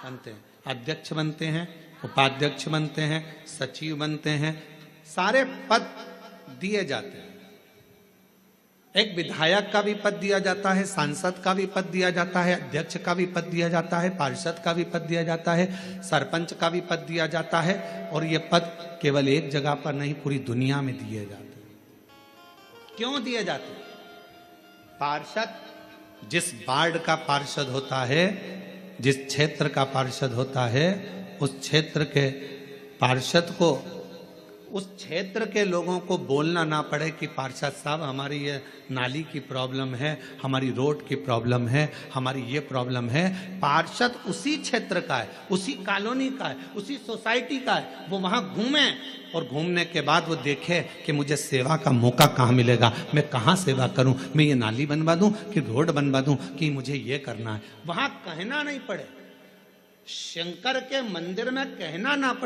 बनते हैं, अध्यक्ष बनते हैं, उपाध्यक्ष बनते हैं, सचिव बनते हैं, सारे पद दिए जाते हैं। एक विधायक का भी पद दिया जाता है, सांसद का भी पद दिया जाता है, अध्यक्ष का भी पद दिया जाता है, पार्षद का भी पद दिया जाता है, सरपंच का भी पद दिया जाता है। और ये पद केवल एक जगह पर नहीं, पूरी दुनिया में दिए जाते हैं। क्यों दिए जाते हैं? पार्षद जिस वार्ड का पार्षद होता है, जिस क्षेत्र का पार्षद होता है, उस क्षेत्र के पार्षद को, उस क्षेत्र के लोगों को बोलना ना पड़े कि पार्षद साहब हमारी ये नाली की प्रॉब्लम है, हमारी रोड की प्रॉब्लम है, हमारी ये प्रॉब्लम है। पार्षद उसी क्षेत्र का है, उसी कॉलोनी का है, उसी सोसाइटी का है। वो वहां घूमे और घूमने के बाद वो देखे कि मुझे सेवा का मौका कहाँ मिलेगा, मैं कहाँ सेवा करूं, मैं ये नाली बनवा दूं कि रोड बनवा दूं कि मुझे ये करना है। वहां कहना नहीं पड़े, शंकर के मंदिर में कहना ना पड़े।